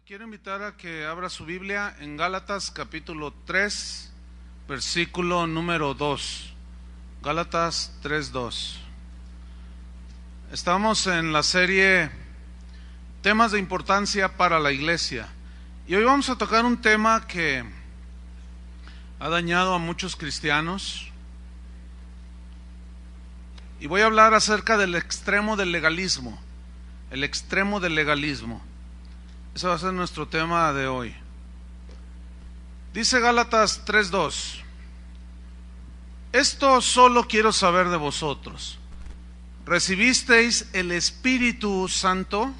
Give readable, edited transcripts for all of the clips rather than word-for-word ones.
quiero invitar a que abra su Biblia en Gálatas capítulo 3, versículo número 2. Gálatas 3:2. Estamos en la serie Temas de importancia para la iglesia. Y hoy vamos a tocar un tema que ha dañado a muchos cristianos. Y voy a hablar acerca del extremo del legalismo. El extremo del legalismo. Ese va a ser nuestro tema de hoy. Dice Gálatas 3:2: Esto solo quiero saber de vosotros. ¿Recibisteis el Espíritu Santo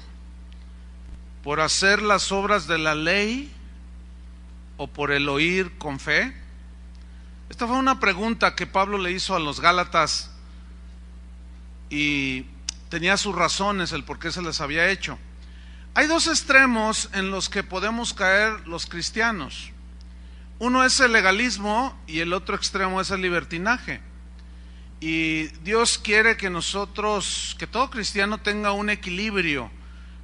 por hacer las obras de la ley o por el oír con fe? Esta fue una pregunta que Pablo le hizo a los Gálatas y tenía sus razones el por qué se les había hecho. Hay dos extremos en los que podemos caer los cristianos. Uno es el legalismo y el otro extremo es el libertinaje. Y Dios quiere que nosotros, que todo cristiano tenga un equilibrio,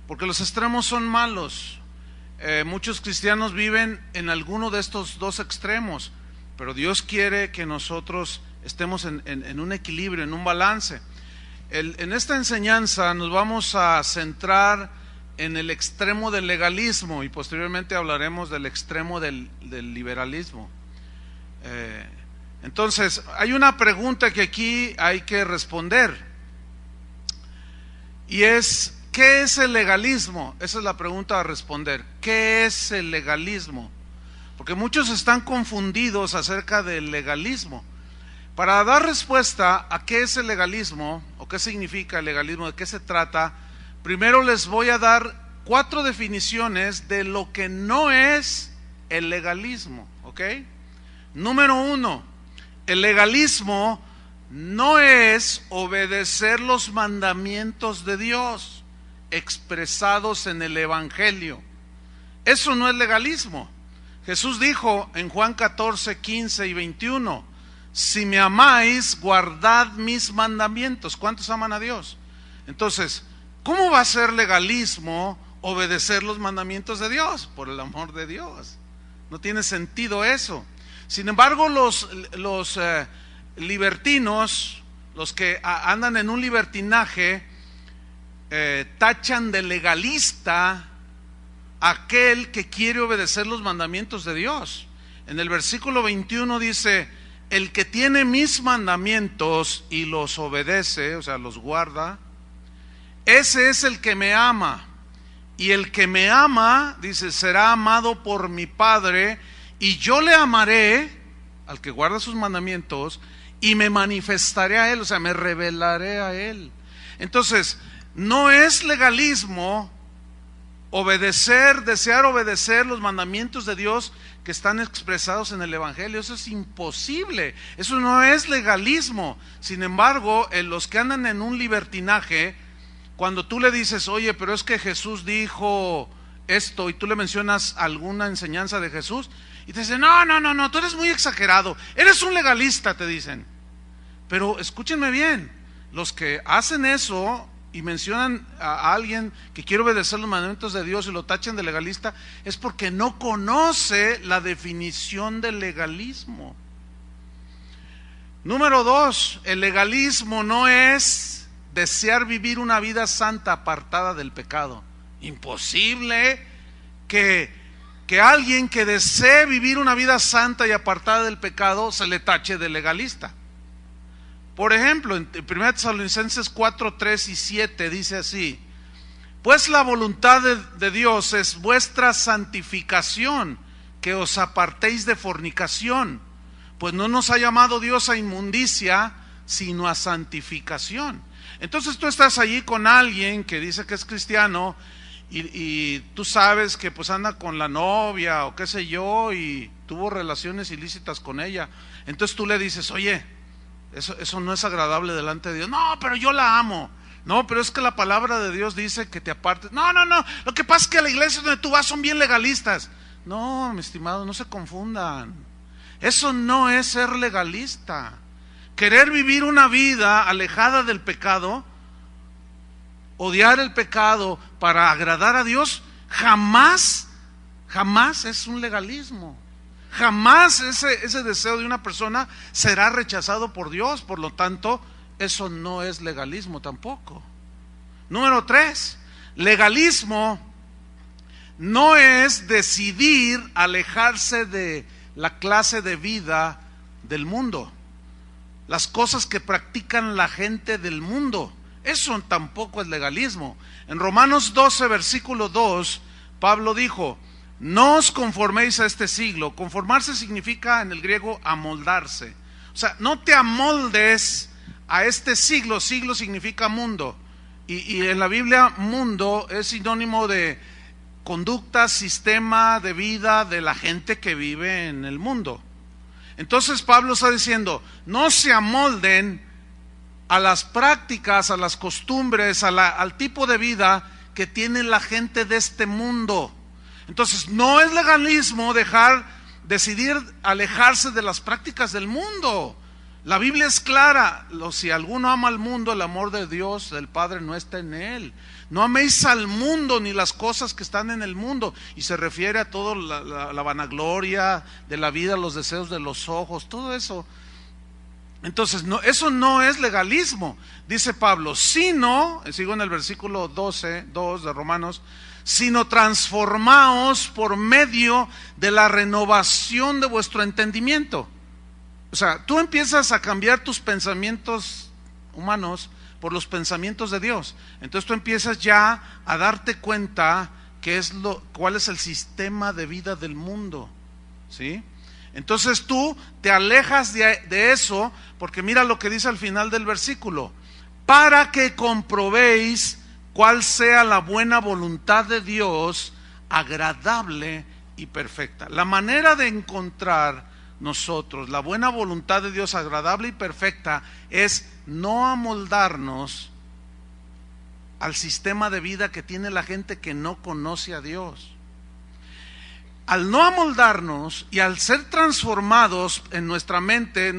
porque los extremos son malos. Muchos cristianos viven en alguno de estos dos extremos, pero Dios quiere que nosotros estemos en un equilibrio, en un balance. En esta enseñanza nos vamos a centrar en el extremo del legalismo y posteriormente hablaremos del extremo del liberalismo. Entonces, hay una pregunta que aquí hay que responder y es: ¿qué es el legalismo? Esa es la pregunta a responder. ¿Qué es el legalismo? Porque muchos están confundidos acerca del legalismo. Para dar respuesta a qué es el legalismo o qué significa el legalismo, de qué se trata, primero les voy a dar 4 definiciones de lo que no es el legalismo, ¿ok? Número 1, el legalismo no es obedecer los mandamientos de Dios expresados en el Evangelio. Eso no es legalismo. Jesús dijo en Juan 14, 15 y 21, si me amáis, guardad mis mandamientos. ¿Cuántos aman a Dios? Entonces, ¿cómo va a ser legalismo obedecer los mandamientos de Dios? Por el amor de Dios. No tiene sentido eso. Sin embargo, los libertinos, los que andan en un libertinaje, tachan de legalista aquel que quiere obedecer los mandamientos de Dios. En el versículo 21 dice: el que tiene mis mandamientos y los obedece, o sea, los guarda, ese es el que me ama. Y el que me ama, dice, será amado por mi Padre, y yo le amaré, al que guarda sus mandamientos, y me manifestaré a él, o sea, me revelaré a él. Entonces, no es legalismo desear obedecer los mandamientos de Dios que están expresados en el Evangelio. Eso es imposible, eso no es legalismo. Sin embargo, los que andan en un libertinaje, cuando tú le dices, oye, pero es que Jesús dijo esto, y tú le mencionas alguna enseñanza de Jesús, y te dicen, no, tú eres muy exagerado, eres un legalista, te dicen. Pero escúchenme bien, los que hacen eso y mencionan a alguien que quiere obedecer los mandamientos de Dios y lo tachan de legalista, es porque no conoce la definición del legalismo. Número 2, el legalismo no es desear vivir una vida santa apartada del pecado. Imposible que alguien que desee vivir una vida santa y apartada del pecado se le tache de legalista. Por ejemplo, en 1 Tesalonicenses 4, 3 y 7 dice así: pues la voluntad de Dios es vuestra santificación, que os apartéis de fornicación, pues no nos ha llamado Dios a inmundicia, sino a santificación. Entonces tú estás allí con alguien que dice que es cristiano y tú sabes que pues anda con la novia o qué sé yo y tuvo relaciones ilícitas con ella. Entonces tú le dices, oye, eso no es agradable delante de Dios. No, pero yo la amo. No, pero es que la palabra de Dios dice que te apartes. No, lo que pasa es que a la iglesia donde tú vas son bien legalistas. No, mi estimado, no se confundan. Eso no es ser legalista. Querer vivir una vida alejada del pecado, odiar el pecado para agradar a Dios, jamás jamás es un legalismo. Jamás ese deseo de una persona será rechazado por Dios. Por lo tanto, eso no es legalismo tampoco. Número 3, legalismo no es decidir alejarse de la clase de vida del mundo, las cosas que practican la gente del mundo. Eso tampoco es legalismo. En Romanos 12, versículo 2, Pablo dijo: no os conforméis a este siglo. Conformarse significa en el griego amoldarse. O sea, no te amoldes a este siglo. Siglo significa mundo. Y en la Biblia mundo es sinónimo de conducta, sistema de vida de la gente que vive en el mundo. Entonces Pablo está diciendo: no se amolden a las prácticas, a las costumbres, al tipo de vida que tiene la gente de este mundo. Entonces no es legalismo decidir alejarse de las prácticas del mundo. La Biblia es clara: si alguno ama al mundo, el amor de Dios, del Padre, no está en él. No améis al mundo ni las cosas que están en el mundo. Y se refiere a todo la vanagloria de la vida, los deseos de los ojos, todo eso. Entonces eso no es legalismo. Dice Pablo: sino, sigo en el versículo 12, 2 de Romanos, sino transformaos por medio de la renovación de vuestro entendimiento. O sea, tú empiezas a cambiar tus pensamientos humanos por los pensamientos de Dios. Entonces tú empiezas ya a darte cuenta cuál es el sistema de vida del mundo, ¿sí? Entonces tú te alejas de eso, porque mira lo que dice al final del versículo: para que comprobéis cuál sea la buena voluntad de Dios, agradable y perfecta. La manera de encontrar nosotros la buena voluntad de Dios, agradable y perfecta, es no amoldarnos al sistema de vida que tiene la gente que no conoce a Dios. Al no amoldarnos y al ser transformados en nuestra mente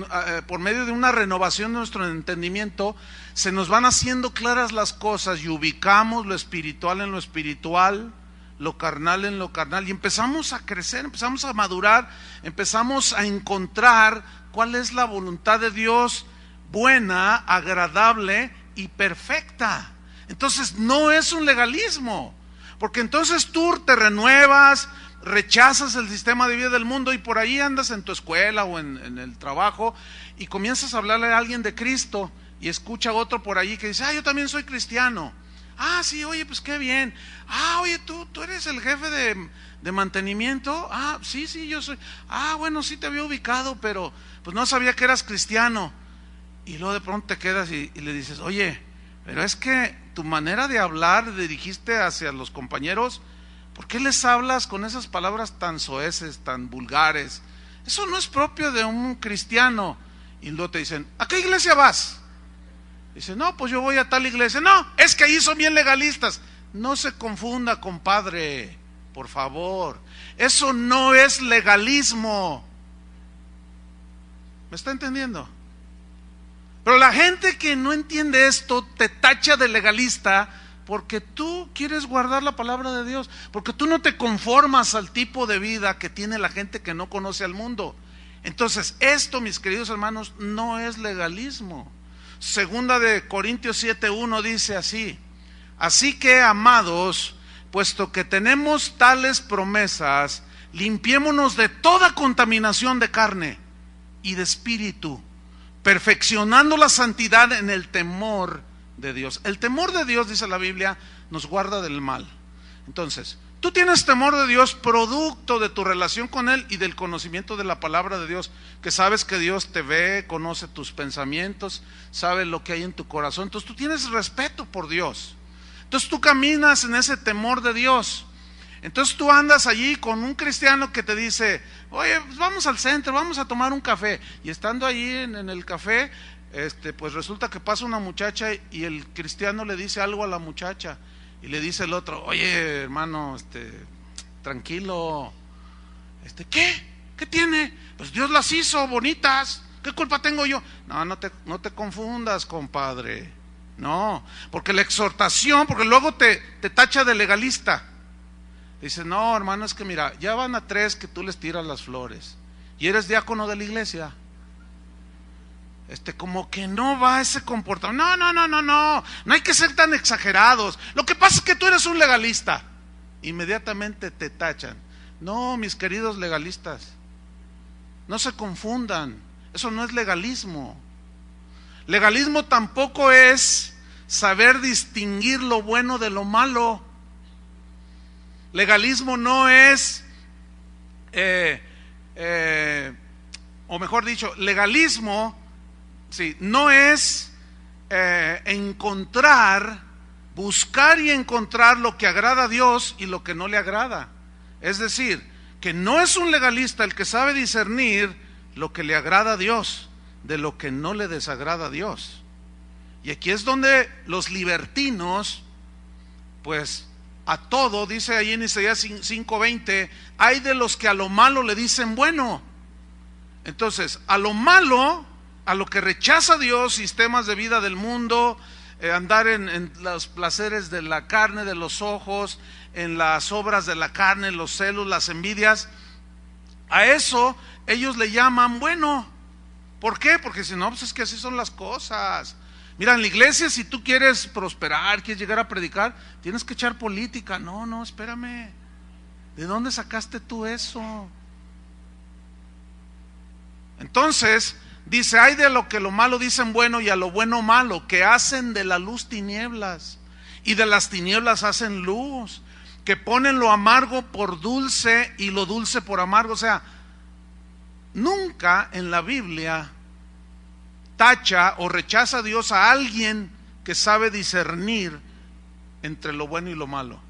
por medio de una renovación de nuestro entendimiento, se nos van haciendo claras las cosas y ubicamos lo espiritual en lo espiritual, lo carnal en lo carnal, y empezamos a crecer, empezamos a madurar, empezamos a encontrar cuál es la voluntad de Dios, buena, agradable y perfecta. Entonces no es un legalismo, porque entonces tú te renuevas, rechazas el sistema de vida del mundo y por ahí andas en tu escuela o en el trabajo y comienzas a hablarle a alguien de Cristo y escucha a otro por ahí que dice: yo también soy cristiano. Sí, oye, pues qué bien. Oye, tú eres el jefe de mantenimiento. Sí, yo soy. Bueno, sí te había ubicado, pero pues no sabía que eras cristiano. Y luego de pronto te quedas y le dices: oye, pero es que tu manera de hablar, dirigiste hacia los compañeros, ¿por qué les hablas con esas palabras tan soeces, tan vulgares? Eso no es propio de un cristiano. Y luego te dicen: ¿a qué iglesia vas? Dice: no, pues yo voy a tal iglesia. No, es que ahí son bien legalistas. No se confunda, compadre, por favor. Eso no es legalismo. ¿Me está entendiendo? Pero la gente que no entiende esto te tacha de legalista porque tú quieres guardar la palabra de Dios, porque tú no te conformas al tipo de vida que tiene la gente que no conoce al mundo. Entonces esto, mis queridos hermanos, no es legalismo. Segunda de Corintios 7:1 dice así: así que, amados, puesto que tenemos tales promesas, limpiémonos de toda contaminación de carne y de espíritu, perfeccionando la santidad en el temor de Dios. El temor de Dios, dice la Biblia, nos guarda del mal. Entonces, tú tienes temor de Dios producto de tu relación con Él y del conocimiento de la palabra de Dios, que sabes que Dios te ve, conoce tus pensamientos, sabe lo que hay en tu corazón. Entonces tú tienes respeto por Dios. Entonces tú caminas en ese temor de Dios. Entonces tú andas allí con un cristiano que te dice: oye, pues vamos al centro, vamos a tomar un café. Y estando allí en el café, pues resulta que pasa una muchacha y el cristiano le dice algo a la muchacha. Y le dice el otro: oye, hermano, tranquilo. ¿Qué? ¿Qué tiene? Pues Dios las hizo bonitas. ¿Qué culpa tengo yo? No te confundas, compadre. No, porque la exhortación, porque luego te tacha de legalista. Dice, no, hermano, es que mira, ya van a 3 que tú les tiras las flores y eres diácono de la iglesia. Como que no va ese comportamiento. No hay que ser tan exagerados. Lo que pasa es que tú eres un legalista. Inmediatamente te tachan. No, mis queridos legalistas, no se confundan. Eso no es legalismo. Legalismo tampoco es saber distinguir lo bueno de lo malo. Legalismo no es, o mejor dicho, legalismo, sí, no es buscar y encontrar lo que agrada a Dios y lo que no le agrada. Es decir, que no es un legalista el que sabe discernir lo que le agrada a Dios de lo que no le desagrada a Dios. Y aquí es donde los libertinos, pues a todo, dice ahí en Isaías 5:20, hay de los que a lo malo le dicen bueno. Entonces, a lo malo, a lo que rechaza Dios, sistemas de vida del mundo, andar en los placeres de la carne, de los ojos, en las obras de la carne, los celos, las envidias, a eso ellos le llaman bueno. ¿Por qué? Porque si no, pues es que así son las cosas. Mira, en la iglesia, si tú quieres prosperar, quieres llegar a predicar, tienes que echar política. No, espérame. ¿De dónde sacaste tú eso? Entonces, dice, hay de lo que lo malo dicen bueno y a lo bueno malo, que hacen de la luz tinieblas y de las tinieblas hacen luz, que ponen lo amargo por dulce y lo dulce por amargo. O sea, nunca en la Biblia tacha o rechaza a Dios a alguien que sabe discernir entre lo bueno y lo malo.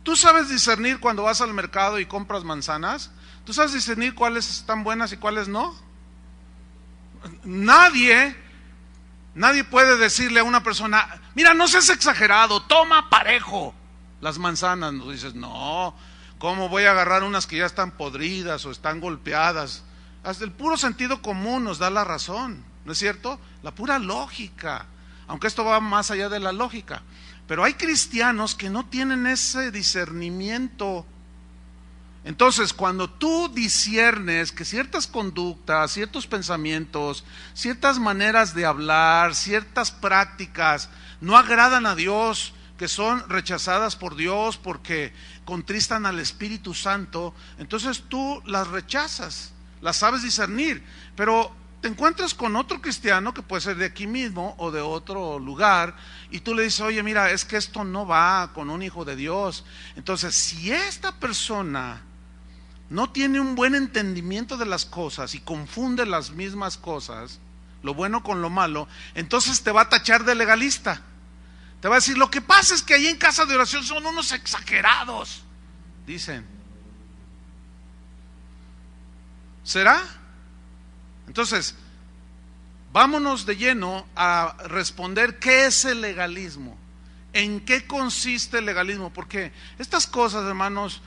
¿Tú sabes discernir cuando vas al mercado y compras manzanas? ¿Tú sabes discernir cuáles están buenas y cuáles no? Nadie puede decirle a una persona, mira, no seas exagerado, toma parejo las manzanas. No dices, no, ¿cómo voy a agarrar unas que ya están podridas o están golpeadas? Hasta el puro sentido común nos da la razón, ¿no es cierto? La pura lógica, aunque esto va más allá de la lógica. Pero hay cristianos que no tienen ese discernimiento. Entonces, cuando tú disciernes que ciertas conductas, ciertos pensamientos, ciertas maneras de hablar, ciertas prácticas no agradan a Dios, que son rechazadas por Dios porque contristan al Espíritu Santo, entonces tú las rechazas, las sabes discernir. Pero te encuentras con otro cristiano que puede ser de aquí mismo o de otro lugar y tú le dices, oye, mira, es que esto no va con un hijo de Dios. Entonces, si esta persona no tiene un buen entendimiento de las cosas y confunde las mismas cosas, lo bueno con lo malo, entonces te va a tachar de legalista. Te va a decir, lo que pasa es que ahí en casa de oración son unos exagerados, dicen. ¿Será? Entonces, vámonos de lleno a responder qué es el legalismo, en qué consiste el legalismo, porque estas cosas, hermanos,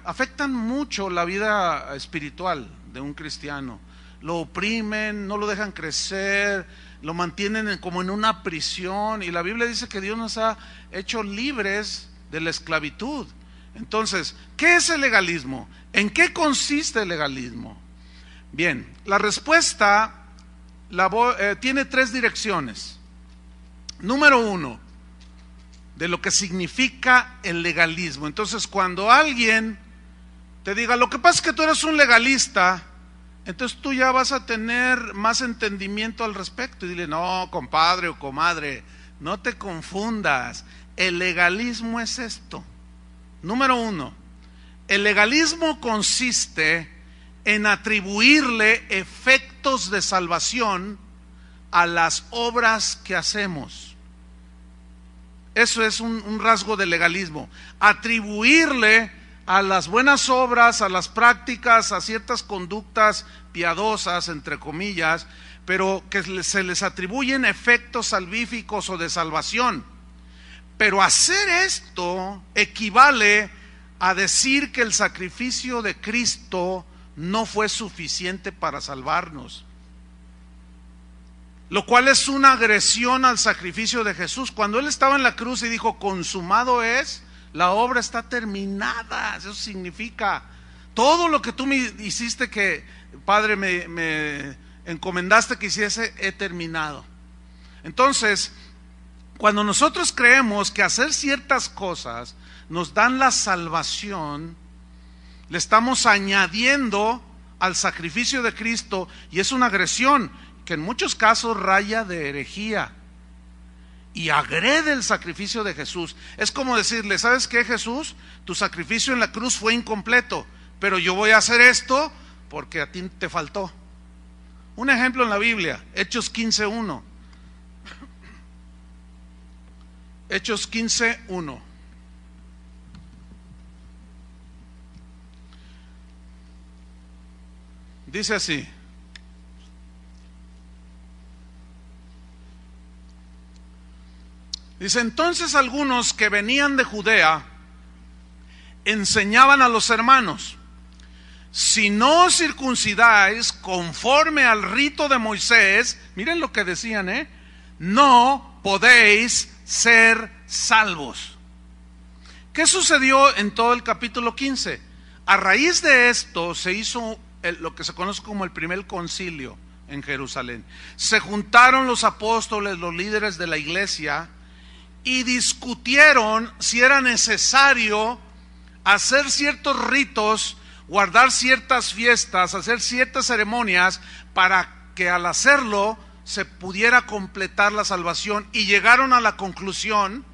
afectan mucho la vida espiritual de un cristiano. Lo oprimen, no lo dejan crecer, lo mantienen como en una prisión, y la Biblia dice que Dios nos ha hecho libres de la esclavitud. Entonces, ¿qué es el legalismo? ¿En qué consiste el legalismo? Bien, la respuesta tiene 3 direcciones. Número 1, de lo que significa el legalismo. Entonces, cuando alguien te diga, lo que pasa es que tú eres un legalista, entonces tú ya vas a tener más entendimiento al respecto. Y dile, no, compadre o comadre, no te confundas. El legalismo es esto. Número 1, el legalismo consiste en atribuirle efectos de salvación a las obras que hacemos. Eso es un rasgo del legalismo. Atribuirle a las buenas obras, a las prácticas, a ciertas conductas piadosas, entre comillas, pero que se les atribuyen efectos salvíficos o de salvación. Pero hacer esto equivale a decir que el sacrificio de Cristo no fue suficiente para salvarnos, lo cual es una agresión al sacrificio de Jesús. Cuando Él estaba en la cruz y dijo, consumado es, La obra está terminada. Eso significa todo lo que tú me hiciste, que Padre me encomendaste que hiciese, he terminado. Entonces, cuando nosotros creemos que hacer ciertas cosas nos dan la salvación, le estamos añadiendo al sacrificio de Cristo, y es una agresión que en muchos casos raya de herejía y agrede el sacrificio de Jesús. Es como decirle: ¿sabes qué, Jesús? Tu sacrificio en la cruz fue incompleto, pero yo voy a hacer esto porque a ti te faltó. Un ejemplo en la Biblia, Hechos 15:1. Hechos 15:1. Dice así: dice, entonces algunos que venían de Judea enseñaban a los hermanos: si no os circuncidáis conforme al rito de Moisés, miren lo que decían, no podéis ser salvos. ¿Qué sucedió en todo el capítulo 15? A raíz de esto se hizo lo que se conoce como el primer concilio en Jerusalén. Se juntaron los apóstoles, los líderes de la iglesia, y discutieron si era necesario hacer ciertos ritos, guardar ciertas fiestas, hacer ciertas ceremonias, para que al hacerlo se pudiera completar la salvación, y llegaron a la conclusión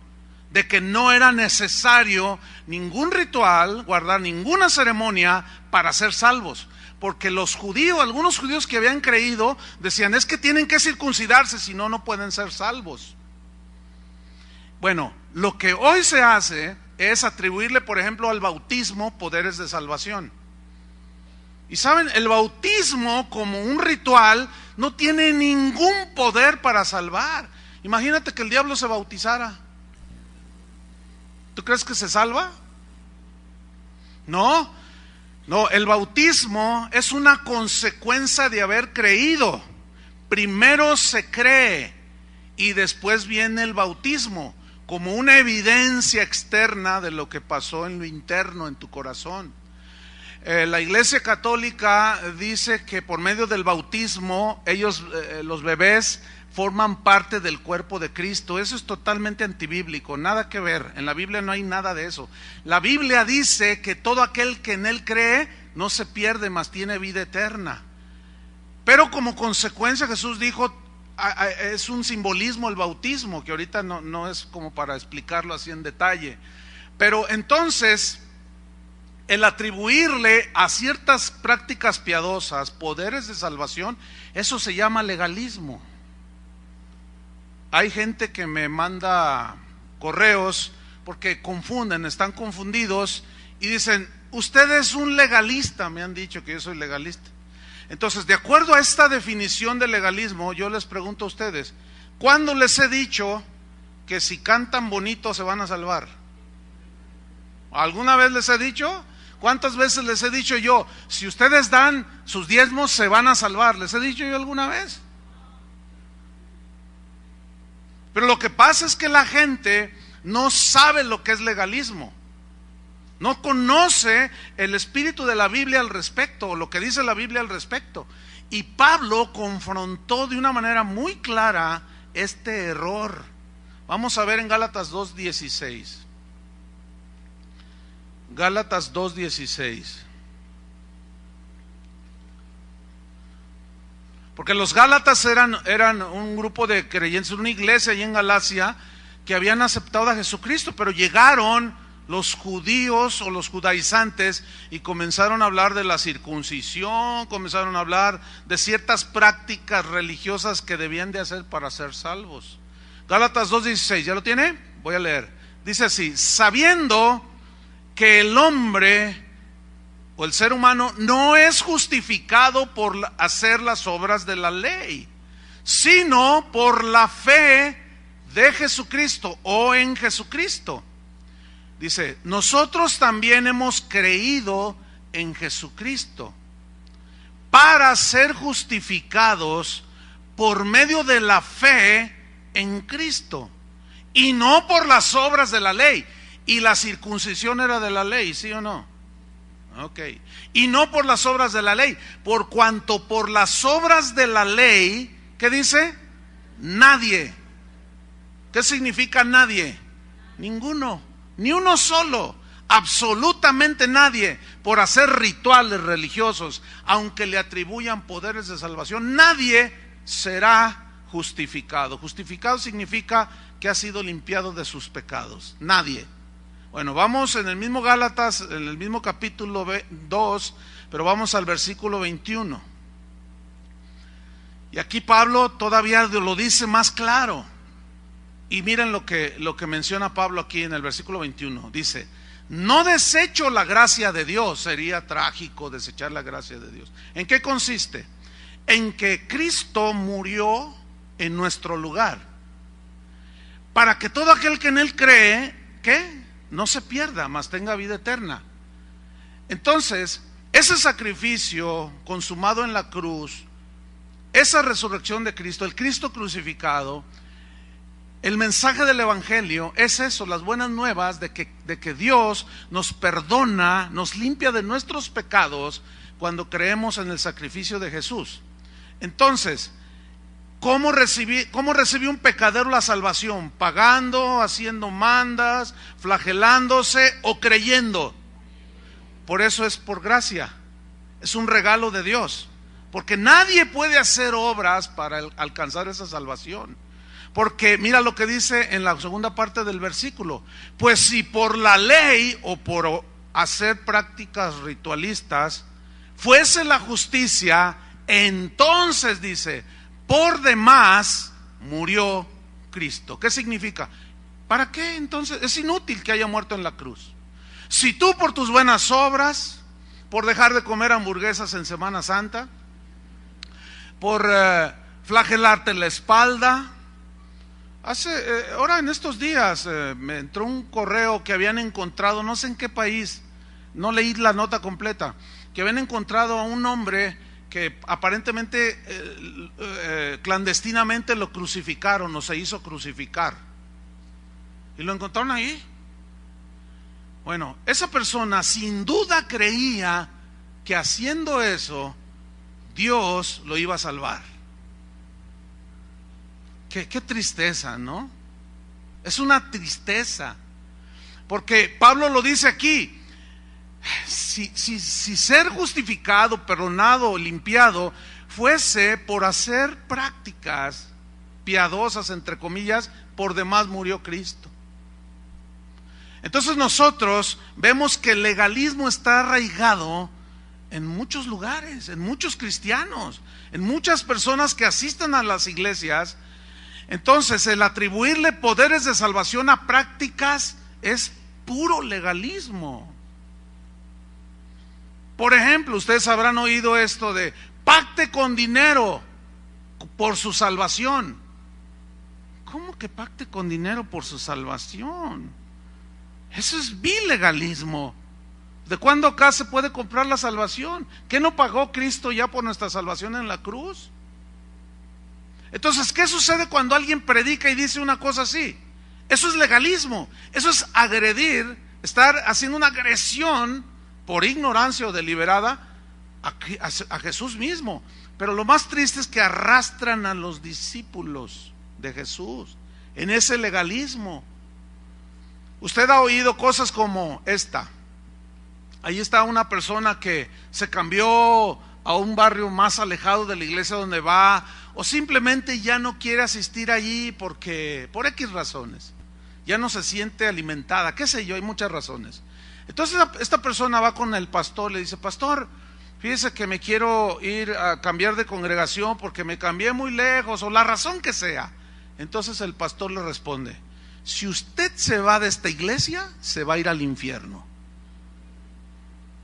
de que no era necesario ningún ritual, guardar ninguna ceremonia para ser salvos. Porque los judíos, algunos judíos que habían creído, decían: es que tienen que circuncidarse, si no, no pueden ser salvos. Bueno, lo que hoy se hace es atribuirle, por ejemplo, al bautismo poderes de salvación. Y saben, el bautismo como un ritual no tiene ningún poder para salvar. Imagínate que el diablo se bautizara. ¿Tú crees que se salva? No, el bautismo es una consecuencia de haber creído. Primero se cree y después viene el bautismo, como una evidencia externa de lo que pasó en lo interno, en tu corazón. La Iglesia Católica dice que por medio del bautismo ellos, los bebés, forman parte del cuerpo de Cristo. Eso es totalmente antibíblico, nada que ver. En la Biblia no hay nada de eso. La Biblia dice que todo aquel que en Él cree no se pierde, mas tiene vida eterna. Pero como consecuencia, Jesús dijo, es un simbolismo el bautismo, que ahorita no es como para explicarlo así en detalle. Pero entonces, el atribuirle a ciertas prácticas piadosas poderes de salvación, eso se llama legalismo. Hay gente que me manda correos porque confunden, están confundidos y dicen: usted es un legalista. Me han dicho que yo soy legalista. Entonces, de acuerdo a esta definición de legalismo, yo les pregunto a ustedes: ¿cuándo les he dicho que si cantan bonito se van a salvar? ¿Alguna vez les he dicho? ¿Cuántas veces les he dicho yo: si ustedes dan sus diezmos se van a salvar? ¿Les he dicho yo alguna vez? Pero lo que pasa es que la gente no sabe lo que es legalismo. No conoce el espíritu de la Biblia al respecto, o lo que dice la Biblia al respecto. Y Pablo confrontó de una manera muy clara este error. Vamos a ver en Gálatas 2:16. Gálatas 2:16. Porque los gálatas eran un grupo de creyentes, una iglesia allí en Galacia que habían aceptado a Jesucristo, pero llegaron los judíos o los judaizantes y comenzaron a hablar de la circuncisión, comenzaron a hablar de ciertas prácticas religiosas que debían de hacer para ser salvos. Gálatas 2:16, ¿ya lo tiene? Voy a leer. Dice así: sabiendo que el hombre o el ser humano no es justificado por hacer las obras de la ley, sino por la fe de Jesucristo o en Jesucristo. Dice: nosotros también hemos creído en Jesucristo para ser justificados por medio de la fe en Cristo, y no por las obras de la ley. Y la circuncisión era de la ley, ¿sí o no? Ok. Y no por las obras de la ley, por cuanto por las obras de la ley, ¿qué dice? Nadie. ¿Qué significa nadie? Ninguno, ni uno solo, absolutamente nadie, por hacer rituales religiosos, aunque le atribuyan poderes de salvación, nadie será justificado. Justificado significa que ha sido limpiado de sus pecados. Nadie. Bueno, vamos en el mismo Gálatas, en el mismo capítulo 2, pero vamos al versículo 21. Y aquí Pablo todavía lo dice más claro. Y miren lo que menciona Pablo aquí en el versículo 21. Dice: no desecho la gracia de Dios. Sería trágico desechar la gracia de Dios. ¿En qué consiste? En que Cristo murió en nuestro lugar, para que todo aquel que en Él cree, ¿qué? No se pierda, mas tenga vida eterna. Entonces, ese sacrificio consumado en la cruz, esa resurrección de Cristo, el Cristo crucificado, el mensaje del Evangelio es eso, las buenas nuevas de que Dios nos perdona, nos limpia de nuestros pecados cuando creemos en el sacrificio de Jesús. Entonces, ¿cómo recibió un pecador la salvación? ¿Pagando, haciendo mandas, flagelándose o creyendo? Por eso es por gracia, es un regalo de Dios, porque nadie puede hacer obras para alcanzar esa salvación. Porque mira lo que dice en la segunda parte del versículo: pues si por la ley o por hacer prácticas ritualistas fuese la justicia, entonces dice, por demás murió Cristo. ¿Qué significa? ¿Para qué entonces? Es inútil que haya muerto en la cruz. Si tú por tus buenas obras, por dejar de comer hamburguesas en Semana Santa, por flagelarte la espalda. Ahora en estos días me entró un correo que habían encontrado, no sé en qué país, no leí la nota completa, que habían encontrado a un hombre que aparentemente clandestinamente lo crucificaron o se hizo crucificar. Y lo encontraron ahí. Bueno, esa persona sin duda creía que haciendo eso Dios lo iba a salvar. Qué tristeza, ¿no? Es una tristeza. Porque Pablo lo dice aquí: si ser justificado, perdonado, limpiado fuese por hacer prácticas piadosas, entre comillas, por demás murió Cristo. Entonces nosotros vemos que el legalismo está arraigado en muchos lugares, en muchos cristianos, en muchas personas que asisten a las iglesias. Entonces el atribuirle poderes de salvación a prácticas es puro legalismo. Por ejemplo, ustedes habrán oído esto de pacte con dinero por su salvación. ¿Cómo que pacte con dinero por su salvación? Eso es vil legalismo. ¿De cuándo acá se puede comprar la salvación? ¿Qué no pagó Cristo ya por nuestra salvación en la cruz? Entonces, ¿qué sucede cuando alguien predica y dice una cosa así? Eso es legalismo, eso es agredir, estar haciendo una agresión por ignorancia o deliberada a Jesús mismo. Pero lo más triste es que arrastran a los discípulos de Jesús en ese legalismo. Usted ha oído cosas como esta: ahí está una persona que se cambió a un barrio más alejado de la iglesia donde va, o simplemente ya no quiere asistir allí porque por X razones, ya no se siente alimentada, qué sé yo, hay muchas razones. Entonces esta persona va con el pastor, le dice: pastor, fíjese que me quiero ir a cambiar de congregación porque me cambié muy lejos, o la razón que sea. Entonces el pastor le responde: si usted se va de esta iglesia, se va a ir al infierno.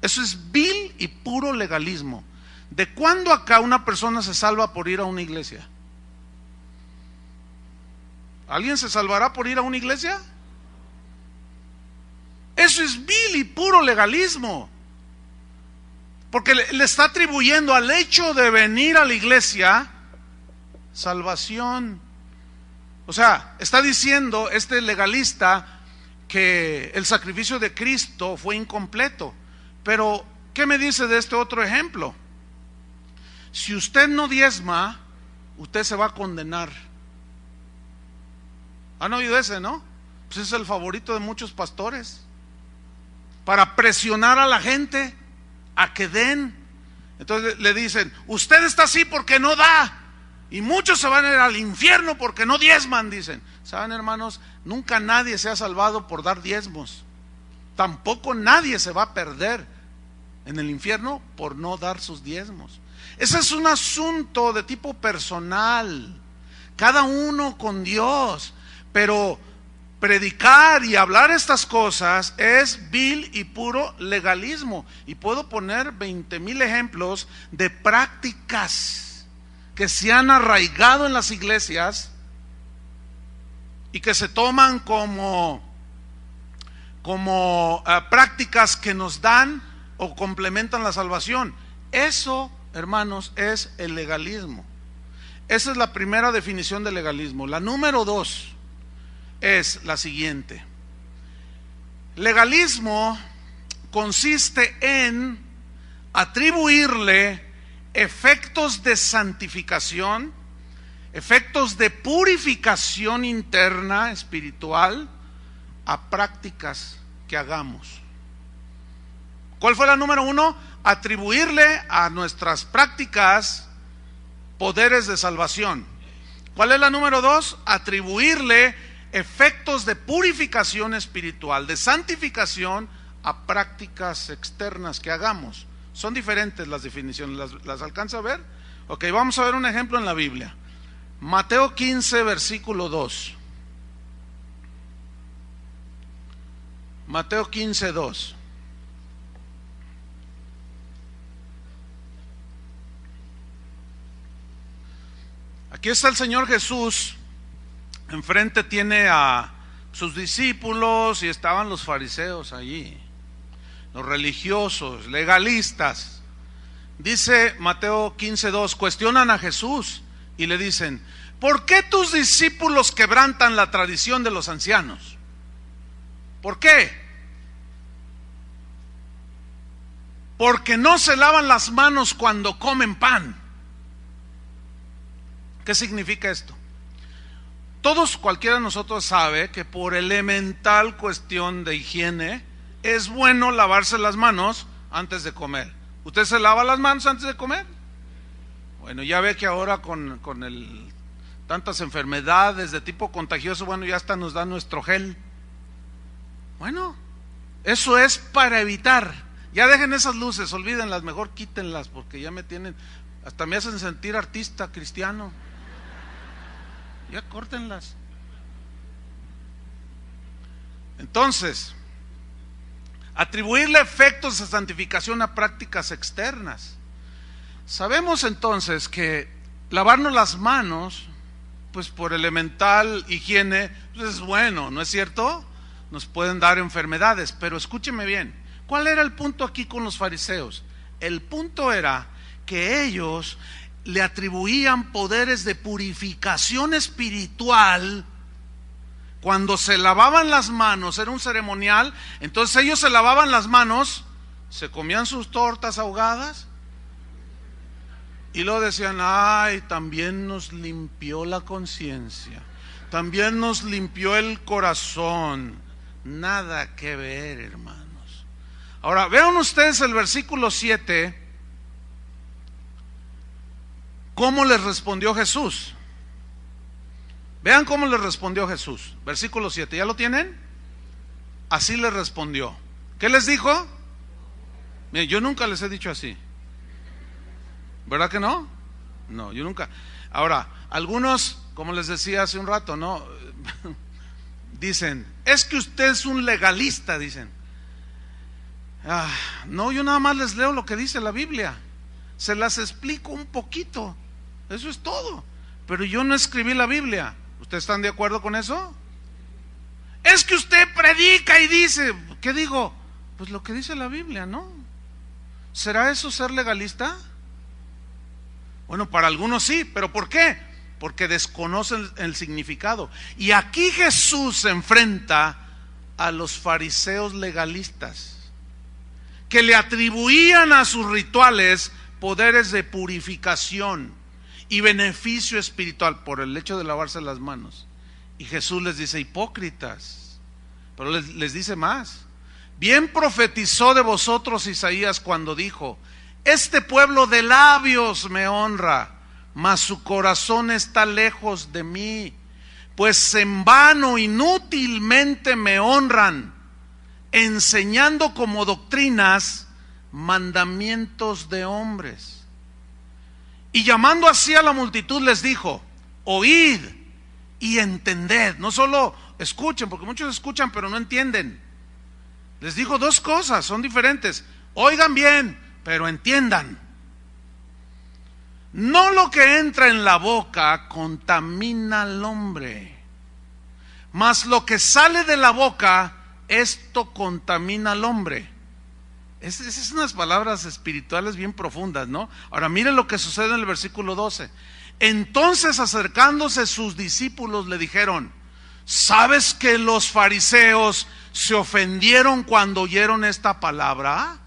Eso es vil y puro legalismo. ¿De cuándo acá una persona se salva por ir a una iglesia? ¿Alguien se salvará por ir a una iglesia? Eso es vil y puro legalismo, porque le está atribuyendo al hecho de venir a la iglesia salvación. O sea, está diciendo este legalista que el sacrificio de Cristo fue incompleto. Pero, ¿qué me dice de este otro ejemplo? Si usted no diezma, usted se va a condenar. ¿Han oído ese, no? Pues es el favorito de muchos pastores, para presionar a la gente a que den. Entonces le dicen, usted está así porque no da, y muchos se van a ir al infierno porque no diezman, dicen. ¿Saben, hermanos? Nunca nadie se ha salvado por dar diezmos. Tampoco nadie se va a perder en el infierno por no dar sus diezmos. Ese es un asunto de tipo personal, cada uno con Dios. Pero predicar y hablar estas cosas es vil y puro legalismo. Y puedo poner 20,000 ejemplos de prácticas que se han arraigado en las iglesias y que se toman como prácticas que nos dan o complementan la salvación. Eso, hermanos, es el legalismo. Esa es la primera definición de legalismo. La número 2 es la siguiente: legalismo consiste en atribuirle efectos de santificación, efectos de purificación interna espiritual a prácticas que hagamos. ¿Cuál fue la número 1? Atribuirle a nuestras prácticas poderes de salvación. ¿Cuál es la número 2? Atribuirle efectos de purificación espiritual, de santificación a prácticas externas que hagamos. Son diferentes las definiciones, ¿las alcanza a ver? Ok, vamos a ver un ejemplo en la Biblia. Mateo 15, versículo 2. Mateo 15, 2. Aquí está el Señor Jesús. Enfrente tiene a sus discípulos y estaban los fariseos allí, los religiosos, legalistas. Dice Mateo 15:2, cuestionan a Jesús y le dicen: ¿por qué tus discípulos quebrantan la tradición de los ancianos? ¿Por qué? Porque no se lavan las manos cuando comen pan. ¿Qué significa esto? Todos, cualquiera de nosotros sabe que por elemental cuestión de higiene es bueno lavarse las manos antes de comer. ¿Usted se lava las manos antes de comer? Bueno, ya ve que ahora con tantas enfermedades de tipo contagioso, bueno, ya hasta nos dan nuestro gel. Bueno, eso es para evitar. Ya dejen esas luces, olvídenlas, mejor quítenlas, porque ya me tienen, hasta me hacen sentir artista cristiano. Ya córtenlas. Entonces, atribuirle efectos de santificación a prácticas externas. Sabemos entonces que lavarnos las manos, pues por elemental higiene, pues es bueno, ¿no es cierto? Nos pueden dar enfermedades, pero escúcheme bien, ¿cuál era el punto aquí con los fariseos? El punto era que ellos le atribuían poderes de purificación espiritual. Cuando se lavaban las manos, era un ceremonial, entonces ellos se lavaban las manos, se comían sus tortas ahogadas y luego decían: ay, también nos limpió la conciencia, también nos limpió el corazón. Nada que ver, hermanos. Ahora, vean ustedes el versículo 7, ¿cómo les respondió Jesús? Vean cómo les respondió Jesús. Versículo 7, ¿ya lo tienen? Así les respondió. ¿Qué les dijo? Miren, yo nunca les he dicho así. ¿Verdad que no? No, yo nunca. Ahora, algunos, como les decía hace un rato, ¿no? Dicen: es que usted es un legalista, dicen. No, yo nada más les leo lo que dice la Biblia. Se las explico un poquito. Eso es todo. Pero yo no escribí la Biblia. ¿Ustedes están de acuerdo con eso? Es que usted predica y dice. ¿Qué digo? Pues lo que dice la Biblia, ¿no? ¿Será eso ser legalista? Bueno, para algunos sí, pero ¿por qué? Porque desconocen el significado. Y aquí Jesús se enfrenta a los fariseos legalistas, que le atribuían a sus rituales poderes de purificación y beneficio espiritual por el hecho de lavarse las manos. Y Jesús les dice: hipócritas. Pero les dice más: bien profetizó de vosotros Isaías cuando dijo: este pueblo de labios me honra, mas su corazón está lejos de mí, pues en vano, inútilmente me honran, enseñando como doctrinas mandamientos de hombres. Y llamando así a la multitud les dijo: oíd y entended. No solo escuchen, porque muchos escuchan pero no entienden. Les dijo dos cosas, son diferentes. Oigan bien, pero entiendan. No lo que entra en la boca contamina al hombre, mas lo que sale de la boca, esto contamina al hombre. Esas son unas palabras espirituales bien profundas, ¿no? Ahora miren lo que sucede en el versículo 12. Entonces, acercándose sus discípulos, le dijeron: ¿sabes que los fariseos se ofendieron cuando oyeron esta palabra?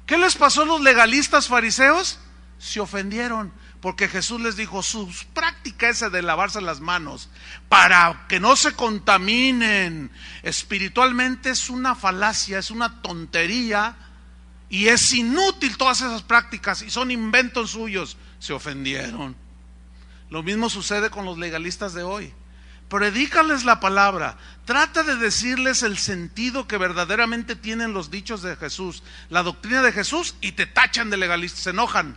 ¿Qué les pasó a los legalistas fariseos? Se ofendieron, porque Jesús les dijo: su práctica esa de lavarse las manos para que no se contaminen espiritualmente es una falacia, es una tontería, y es inútil todas esas prácticas, y son inventos suyos. Se ofendieron. Lo mismo sucede con los legalistas de hoy. Predícales la palabra, trata de decirles el sentido que verdaderamente tienen los dichos de Jesús, la doctrina de Jesús, y te tachan de legalista, se enojan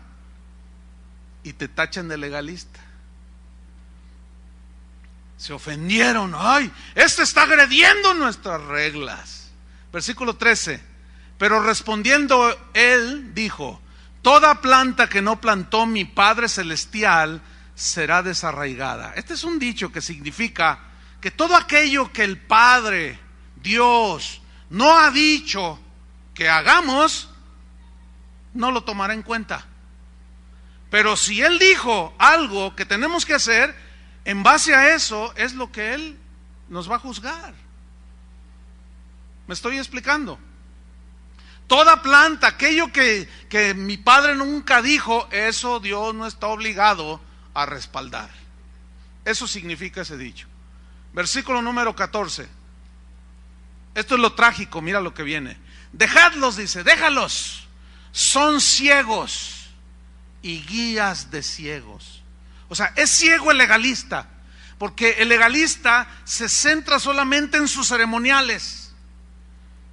y te tachan de legalista. Se ofendieron: ay, este está agrediendo nuestras reglas. Versículo 13. Pero respondiendo él dijo: toda planta que no plantó mi Padre Celestial será desarraigada. Este es un dicho que significa que todo aquello que el Padre, Dios, no ha dicho que hagamos, no lo tomará en cuenta. Pero si Él dijo algo que tenemos que hacer, en base a eso es lo que Él nos va a juzgar. ¿Me estoy explicando? Toda planta, aquello que mi Padre nunca dijo, eso Dios no está obligado a respaldar. Eso significa ese dicho. Versículo número 14. Esto es lo trágico, mira lo que viene. Dejadlos, dice, déjalos. Son ciegos y guías de ciegos. O sea, es ciego el legalista, porque el legalista se centra solamente en sus ceremoniales.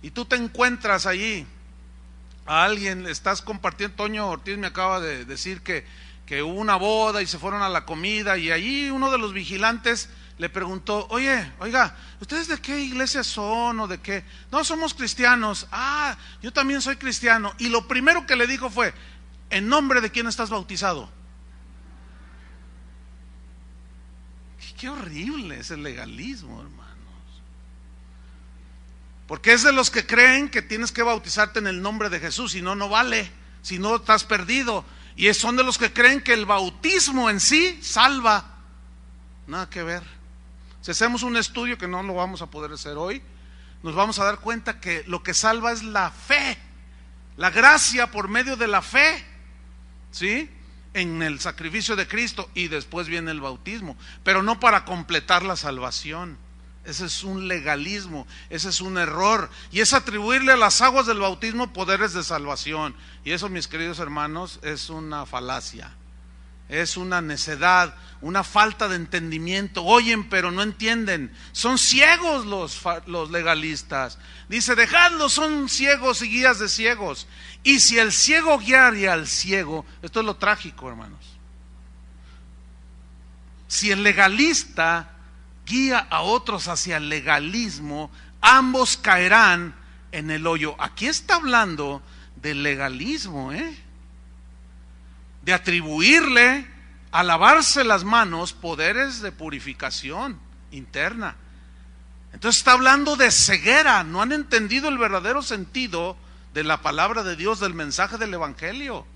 Y tú te encuentras allí a alguien, estás compartiendo. Toño Ortiz me acaba de decir que hubo una boda y se fueron a la comida, y allí uno de los vigilantes le preguntó: oiga, ¿ustedes de qué iglesia son o de qué? No, somos cristianos. Ah, yo también soy cristiano. Y lo primero que le dijo fue: ¿en nombre de quién estás bautizado? Qué horrible es el legalismo, hermanos. Porque es de los que creen que tienes que bautizarte en el nombre de Jesús, si no, no vale, si no estás perdido. Y son de los que creen que el bautismo en sí salva. Nada que ver. Si hacemos un estudio, que no lo vamos a poder hacer hoy, nos vamos a dar cuenta que lo que salva es la fe, la gracia por medio de la fe, ¿sí?, en el sacrificio de Cristo, y después viene el bautismo, pero no para completar la salvación. Ese es un legalismo, ese es un error, y es atribuirle a las aguas del bautismo poderes de salvación, y eso, mis queridos hermanos, es una falacia, es una necedad, una falta de entendimiento. Oyen pero no entienden, son ciegos los legalistas. Dice: dejadlos, son ciegos y guías de ciegos. Y si el ciego guiara al ciego, esto es lo trágico, hermanos, si el legalista guía a otros hacia el legalismo, ambos caerán en el hoyo. Aquí está hablando del legalismo, de atribuirle a lavarse las manos poderes de purificación interna. Entonces está hablando de ceguera. No han entendido el verdadero sentido de la palabra de Dios, del mensaje del evangelio.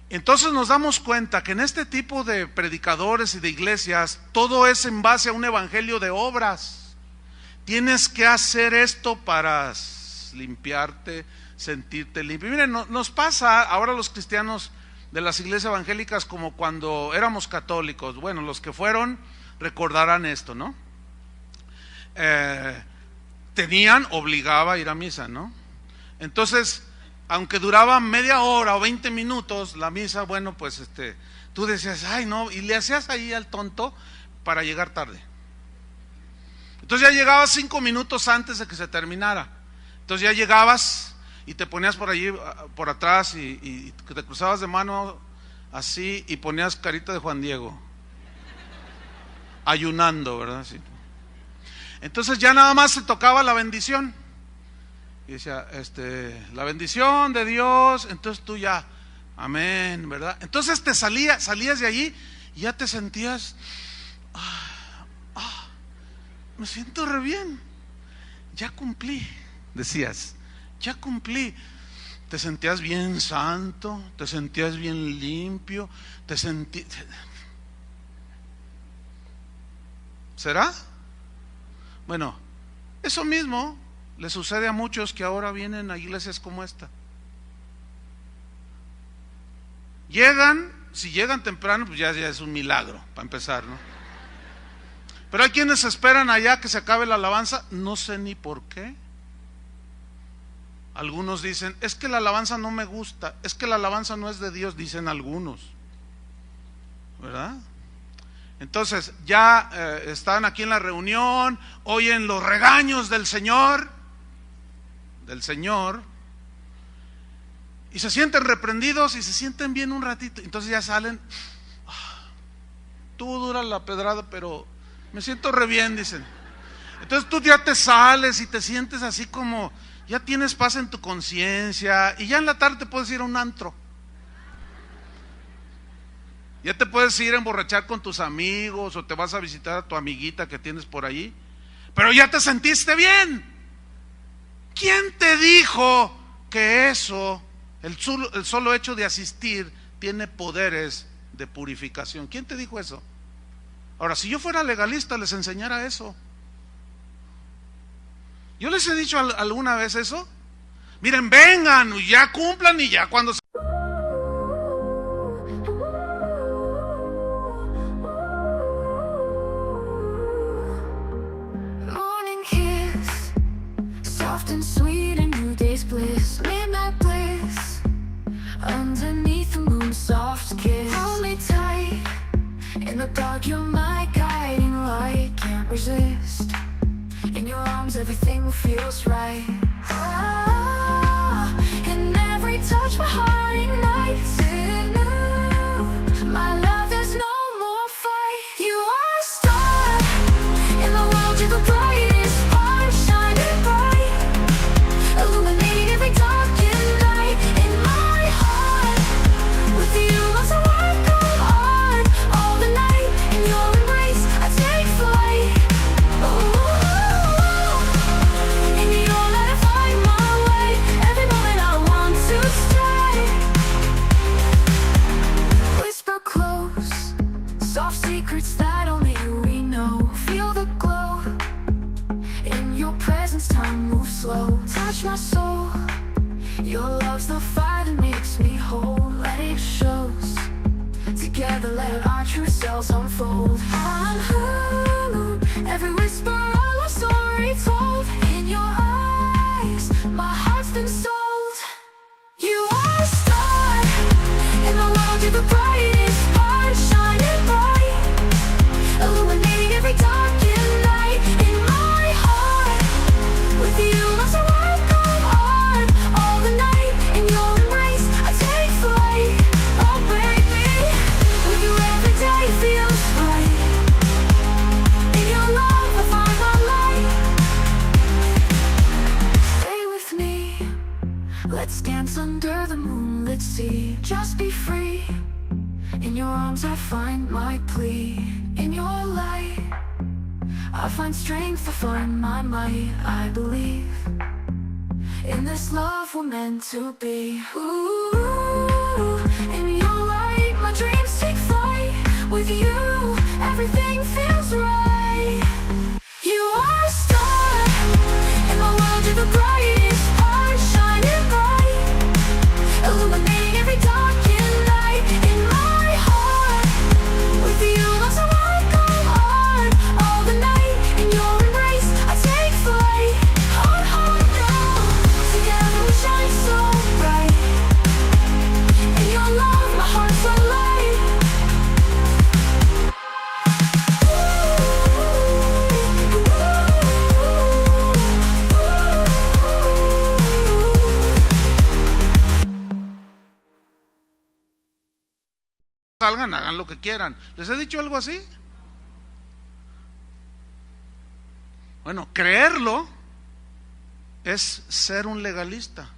Entonces nos damos cuenta que en este tipo de predicadores y de iglesias todo es en base a un evangelio de obras. tienes que hacer esto para limpiarte, sentirte limpio. Miren, nos pasa ahora los cristianos de las iglesias evangélicas como cuando éramos católicos. Bueno, los que fueron recordarán esto, ¿no? Obligaba a ir a misa, ¿no? Entonces, aunque duraba media hora o 20 minutos la misa, bueno, pues tú decías, ay no, y le hacías ahí al tonto para llegar tarde. Entonces ya llegabas 5 minutos antes de que se terminara. Entonces ya llegabas y te ponías por allí, por atrás, y te cruzabas de mano así y ponías carita de Juan Diego, ayunando, ¿verdad? Sí. Entonces ya nada más se tocaba la bendición. Y decía, la bendición de Dios. Entonces tú ya, amén, ¿verdad? Entonces salías de allí y ya te sentías, me siento re bien, ya cumplí, decías, ya cumplí. Te sentías bien santo, te sentías bien limpio, ¿será? Bueno, eso mismo le sucede a muchos que ahora vienen a iglesias como esta. Si llegan temprano, pues ya es un milagro, para empezar, ¿no? Pero hay quienes esperan allá que se acabe la alabanza, no sé ni por qué. Algunos dicen, es que la alabanza no me gusta, es que la alabanza no es de Dios, dicen algunos, ¿verdad? Entonces ya están aquí en la reunión, oyen los regaños del Señor, y se sienten reprendidos y se sienten bien un ratito. Entonces ya salen, tú dura la pedrada, pero me siento re bien, dicen. Entonces tú ya te sales y te sientes así como, ya tienes paz en tu conciencia, y ya en la tarde te puedes ir a un antro. Ya te puedes ir a emborrachar con tus amigos, o te vas a visitar a tu amiguita que tienes por allí, pero ya te sentiste bien. ¿Quién te dijo que eso, el solo hecho de asistir, tiene poderes de purificación? ¿Quién te dijo eso? Ahora, si yo fuera legalista, les enseñara eso. Yo les he dicho alguna vez eso. Miren, vengan, ya cumplan, y ya cuando Morning kiss, soft and sweet, a new day's bliss, midnight bliss, underneath the moon, soft kiss. Hold me tight, in the dark you're my guiding light, can't resist. In your arms everything feels right. In every touch my heart ignites anew. My love, there's no more fight. You are a star in the world, you're the brightest spark, shining bright, illuminating every darkened night. In my heart, with you loves a world go on all the night. In your embrace I take flight. In your light I find my way. Every moment I want to stay. Whisper close, soft secrets that only we know. Feel the glow in your presence, time moves slow. Touch my soul, your love's the fire that makes me whole. Let it shows, together let our true selves unfold. On every whisper, all our story told. In your eyes, my heart's been sold. You are a star in the world, you're the brightest spark, shining bright, illuminating every darkened night. In my heart, with you loves a world go on all the night. In your embrace I take flight. Oh baby, with you every day feels right. In your love I find my light. Stay with me, let's dance under the moonlit sea. Just be free, in your arms I find my plea. In your light I find strength, I find my might. I believe in this love we're meant to be. Ooh, in your light my dreams take flight. With you everything feels right. You are a star salgan, hagan lo que quieran. ¿Les he dicho algo así? Bueno, creerlo es ser un legalista.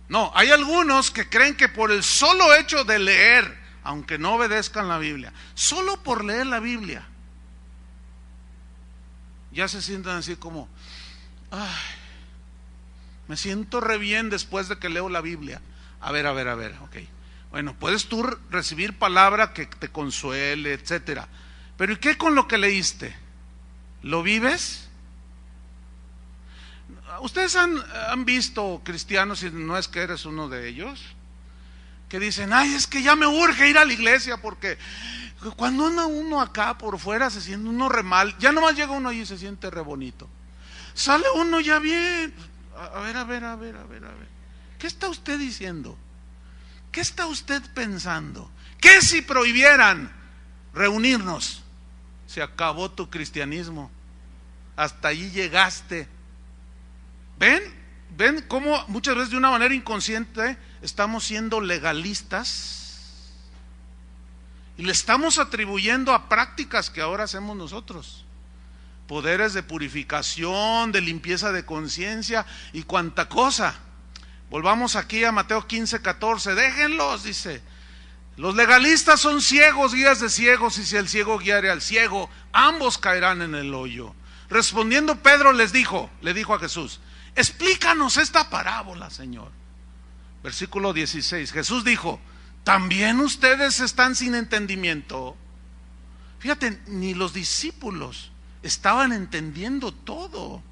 No, hay algunos que creen que por el solo hecho de leer, aunque no obedezcan la Biblia, solo por leer la Biblia, ya se sientan así como, ay, me siento re bien después de que leo la Biblia. A ver, ok. Bueno, puedes tú recibir palabra que te consuele, etcétera. Pero ¿y qué con lo que leíste? ¿Lo vives? ¿Ustedes han visto cristianos, y no es que eres uno de ellos, que dicen, ay, es que ya me urge ir a la iglesia porque cuando anda uno acá por fuera se siente uno re mal, ya nomás llega uno allí y se siente re bonito, sale uno ya bien? A ver, ¿qué está usted diciendo? ¿Qué está usted pensando? ¿Qué si prohibieran reunirnos? Se acabó tu cristianismo, hasta allí llegaste. ¿Ven cómo muchas veces de una manera inconsciente estamos siendo legalistas? Y le estamos atribuyendo a prácticas que ahora hacemos nosotros, poderes de purificación, de limpieza de conciencia y cuanta cosa. Volvamos aquí a Mateo 15:14. Déjenlos, dice, los legalistas son ciegos, guías de ciegos, y si el ciego guiare al ciego, ambos caerán en el hoyo. Respondiendo Pedro le dijo a Jesús, explícanos esta parábola, Señor. Versículo 16, Jesús dijo, ¿también ustedes están sin entendimiento? Fíjate, ni los discípulos estaban entendiendo todo.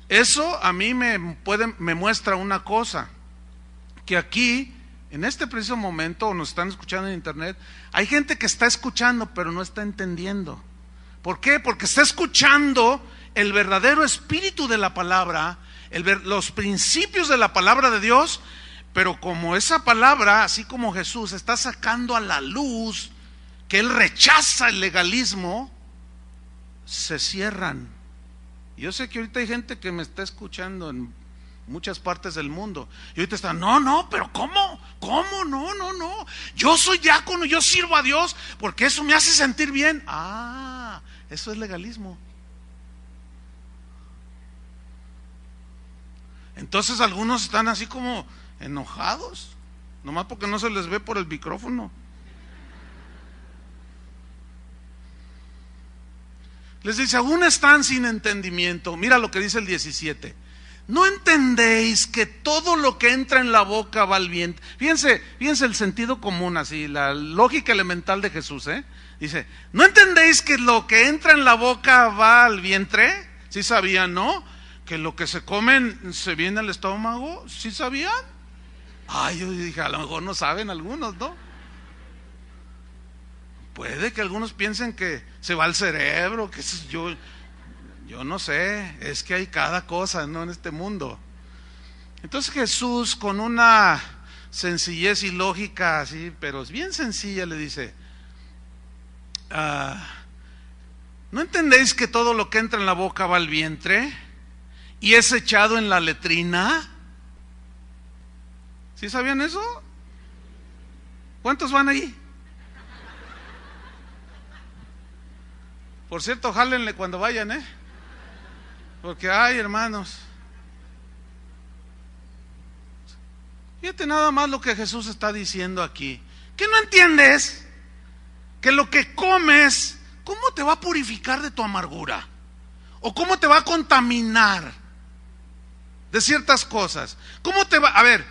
Eso a mí me muestra una cosa, que aquí, en este preciso momento, o nos están escuchando en internet, hay gente que está escuchando pero no está entendiendo. ¿Por qué? Porque está escuchando el verdadero espíritu de la palabra, los principios de la palabra de Dios, pero como esa palabra, así como Jesús, está sacando a la luz que Él rechaza el legalismo, se cierran. Yo sé que ahorita hay gente que me está escuchando en muchas partes del mundo y ahorita están, no, pero ¿cómo? No, yo soy diácono, yo sirvo a Dios porque eso me hace sentir bien. Eso es legalismo. Entonces algunos están así como enojados, nomás porque no se les ve por el micrófono. Les dice, aún están sin entendimiento. Mira lo que dice el 17. ¿No entendéis que todo lo que entra en la boca va al vientre? Fíjense el sentido común, así, la lógica elemental de Jesús, Dice, ¿no entendéis que lo que entra en la boca va al vientre? ¿Sí sabían, no? Que lo que se comen se viene al estómago. ¿Sí sabían? Yo dije, a lo mejor no saben algunos, ¿no? Puede que algunos piensen que se va al cerebro, que yo no sé, es que hay cada cosa, ¿no?, en este mundo. Entonces Jesús, con una sencillez y lógica así, pero es bien sencilla, le dice, ¿no entendéis que todo lo que entra en la boca va al vientre y es echado en la letrina? ¿Sí sabían eso? ¿Cuántos van ahí? Por cierto, jálenle cuando vayan, porque hermanos, fíjate nada más lo que Jesús está diciendo aquí. ¿Qué no entiendes? Que lo que comes, ¿cómo te va a purificar de tu amargura? ¿O cómo te va a contaminar de ciertas cosas? ¿Cómo te va? A ver,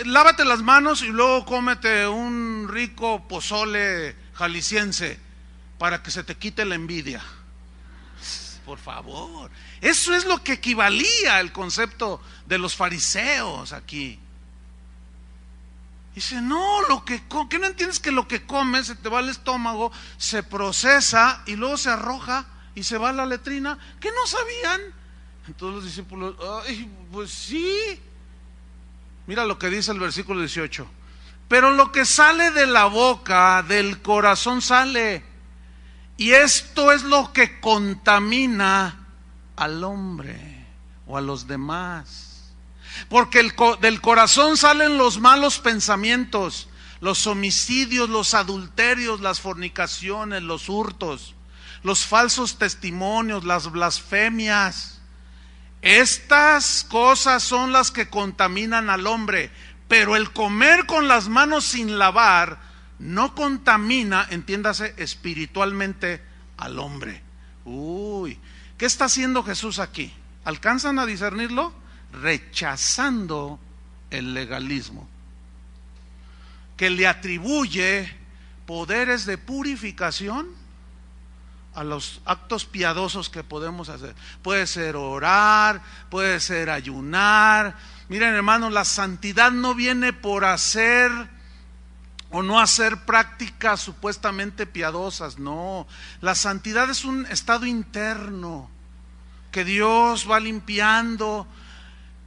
lávate las manos y luego cómete un rico pozole jalisciense para que se te quite la envidia. Por favor, eso es lo que equivalía al concepto de los fariseos aquí. Dice, no, ¿qué no entiendes que lo que comes se te va al estómago, se procesa y luego se arroja y se va a la letrina? ¿Qué no sabían? Entonces los discípulos, pues sí. Mira lo que dice el versículo 18. Pero lo que sale de la boca, del corazón sale, y esto es lo que contamina al hombre o a los demás. Porque del corazón salen los malos pensamientos, los homicidios, los adulterios, las fornicaciones, los hurtos, los falsos testimonios, las blasfemias. Estas cosas son las que contaminan al hombre, pero el comer con las manos sin lavar no contamina, entiéndase, espiritualmente al hombre. Uy, ¿qué está haciendo Jesús aquí? ¿Alcanzan a discernirlo? Rechazando el legalismo, que le atribuye poderes de purificación a los actos piadosos que podemos hacer. Puede ser orar, puede ser ayunar. Miren, hermanos, la santidad no viene por hacer o no hacer prácticas supuestamente piadosas, no. La santidad es un estado interno que Dios va limpiando.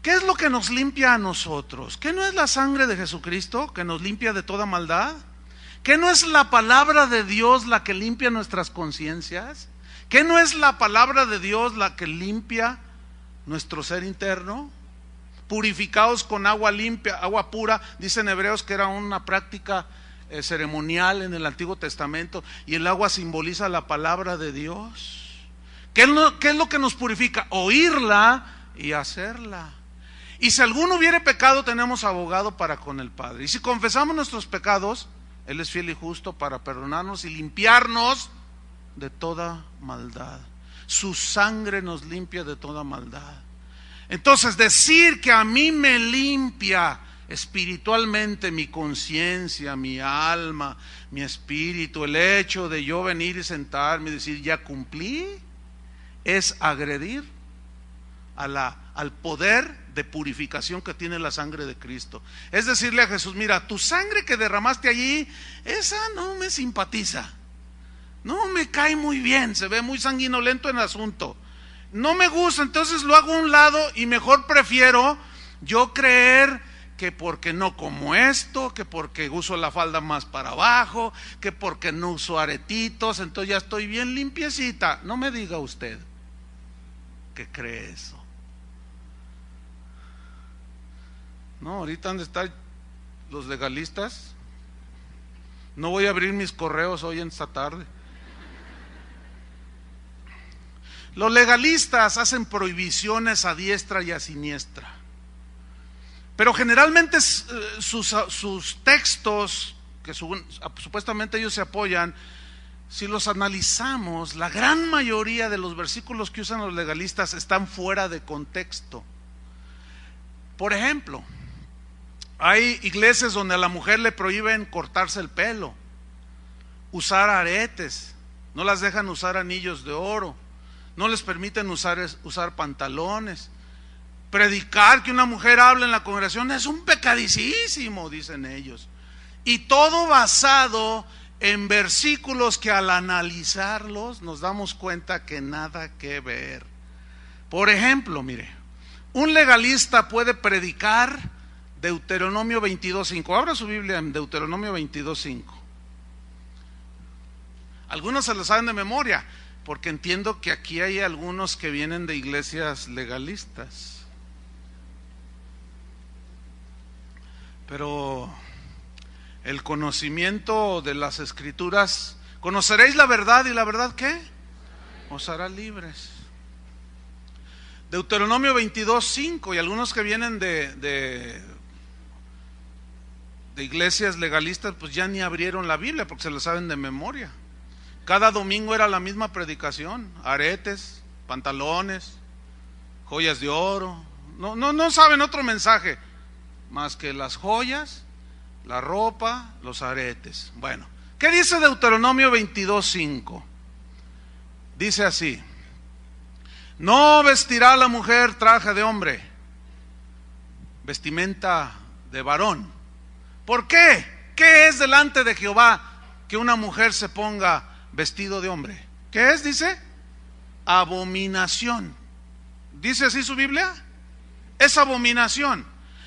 ¿Qué es lo que nos limpia a nosotros? ¿Qué no es la sangre de Jesucristo que nos limpia de toda maldad? ¿Qué no es la palabra de Dios la que limpia nuestras conciencias? ¿Qué no es la palabra de Dios la que limpia nuestro ser interno? Purificados con agua limpia, agua pura, dicen Hebreos que era una práctica ceremonial en el Antiguo Testamento, y el agua simboliza la palabra de Dios. ¿Qué es lo que nos purifica? Oírla y hacerla. Y si alguno hubiere pecado, tenemos abogado para con el Padre. Y si confesamos nuestros pecados, Él es fiel y justo para perdonarnos y limpiarnos de toda maldad. Su sangre nos limpia de toda maldad. Entonces, decir que a mí me limpia espiritualmente mi conciencia, mi alma, mi espíritu, el hecho de yo venir y sentarme y decir ya cumplí, es agredir al poder de purificación que tiene la sangre de Cristo. Es decirle a Jesús, mira, tu sangre que derramaste allí, esa no me simpatiza, no me cae muy bien, se ve muy sanguinolento en el asunto, no me gusta, entonces lo hago a un lado y mejor prefiero yo creer que porque no como esto, que porque uso la falda más para abajo, que porque no uso aretitos, entonces ya estoy bien limpiecita. No me diga usted que cree eso. No, ahorita ¿dónde están los legalistas? No voy a abrir mis correos hoy en esta tarde. Los legalistas hacen prohibiciones a diestra y a siniestra, pero generalmente sus textos, que supuestamente ellos se apoyan, si los analizamos, la gran mayoría de los versículos que usan los legalistas están fuera de contexto. Por ejemplo, hay iglesias donde a la mujer le prohíben cortarse el pelo, usar aretes, no las dejan usar anillos de oro, no les permiten usar pantalones. Predicar que una mujer hable en la congregación es un pecadicísimo, dicen ellos. Y todo basado en versículos que al analizarlos nos damos cuenta que nada que ver. Por ejemplo, mire, un legalista puede predicar Deuteronomio 22:5. Abra su Biblia en Deuteronomio 22:5. Algunos se lo saben de memoria, porque entiendo que aquí hay algunos que vienen de iglesias legalistas. Pero el conocimiento de las Escrituras, conoceréis la verdad y la verdad ¿qué? Os hará libres. Deuteronomio 22:5, y algunos que vienen de iglesias legalistas pues ya ni abrieron la Biblia porque se lo saben de memoria. Cada domingo era la misma predicación, aretes, pantalones, joyas de oro. No saben otro mensaje más que las joyas, la ropa, los aretes. Bueno, ¿qué dice Deuteronomio 22:5? Dice así: no vestirá la mujer traje de hombre, vestimenta de varón. ¿Por qué? ¿Qué es delante de Jehová que una mujer se ponga vestido de hombre? ¿Qué es? Dice abominación. ¿Dice así su Biblia? Es abominación.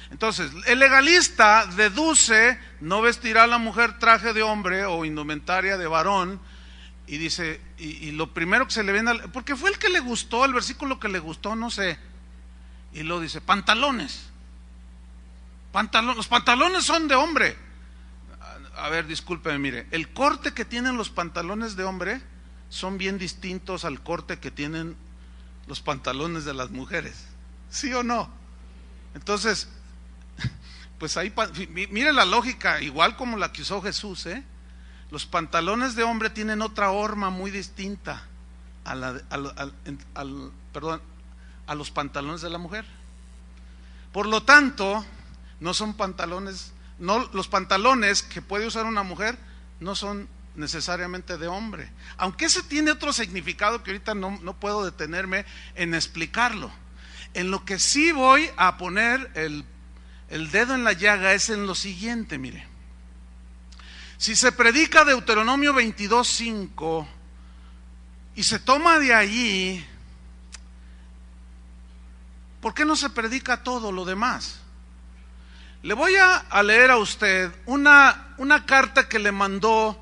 Entonces, el legalista deduce, no vestirá la mujer traje de hombre o indumentaria de varón, y dice, y lo primero que se le viene, porque fue el que le gustó, el versículo que le gustó, no sé, y lo dice, pantalones. Los pantalones son de hombre. A ver, discúlpeme, mire, el corte que tienen los pantalones de hombre son bien distintos al corte que tienen los pantalones de las mujeres. ¿Sí o no? Entonces, pues ahí, mire la lógica, igual como la que usó Jesús, ¿eh? Los pantalones de hombre tienen otra horma muy distinta a los pantalones de la mujer. Por lo tanto, no son pantalones, los pantalones que puede usar una mujer no son necesariamente de hombre, aunque ese tiene otro significado que ahorita no puedo detenerme en explicarlo. En lo que sí voy a poner el dedo en la llaga es en lo siguiente, mire. Si se predica Deuteronomio 22:5 y se toma de allí, ¿por qué no se predica todo lo demás? Le voy a leer a usted una carta que le mandó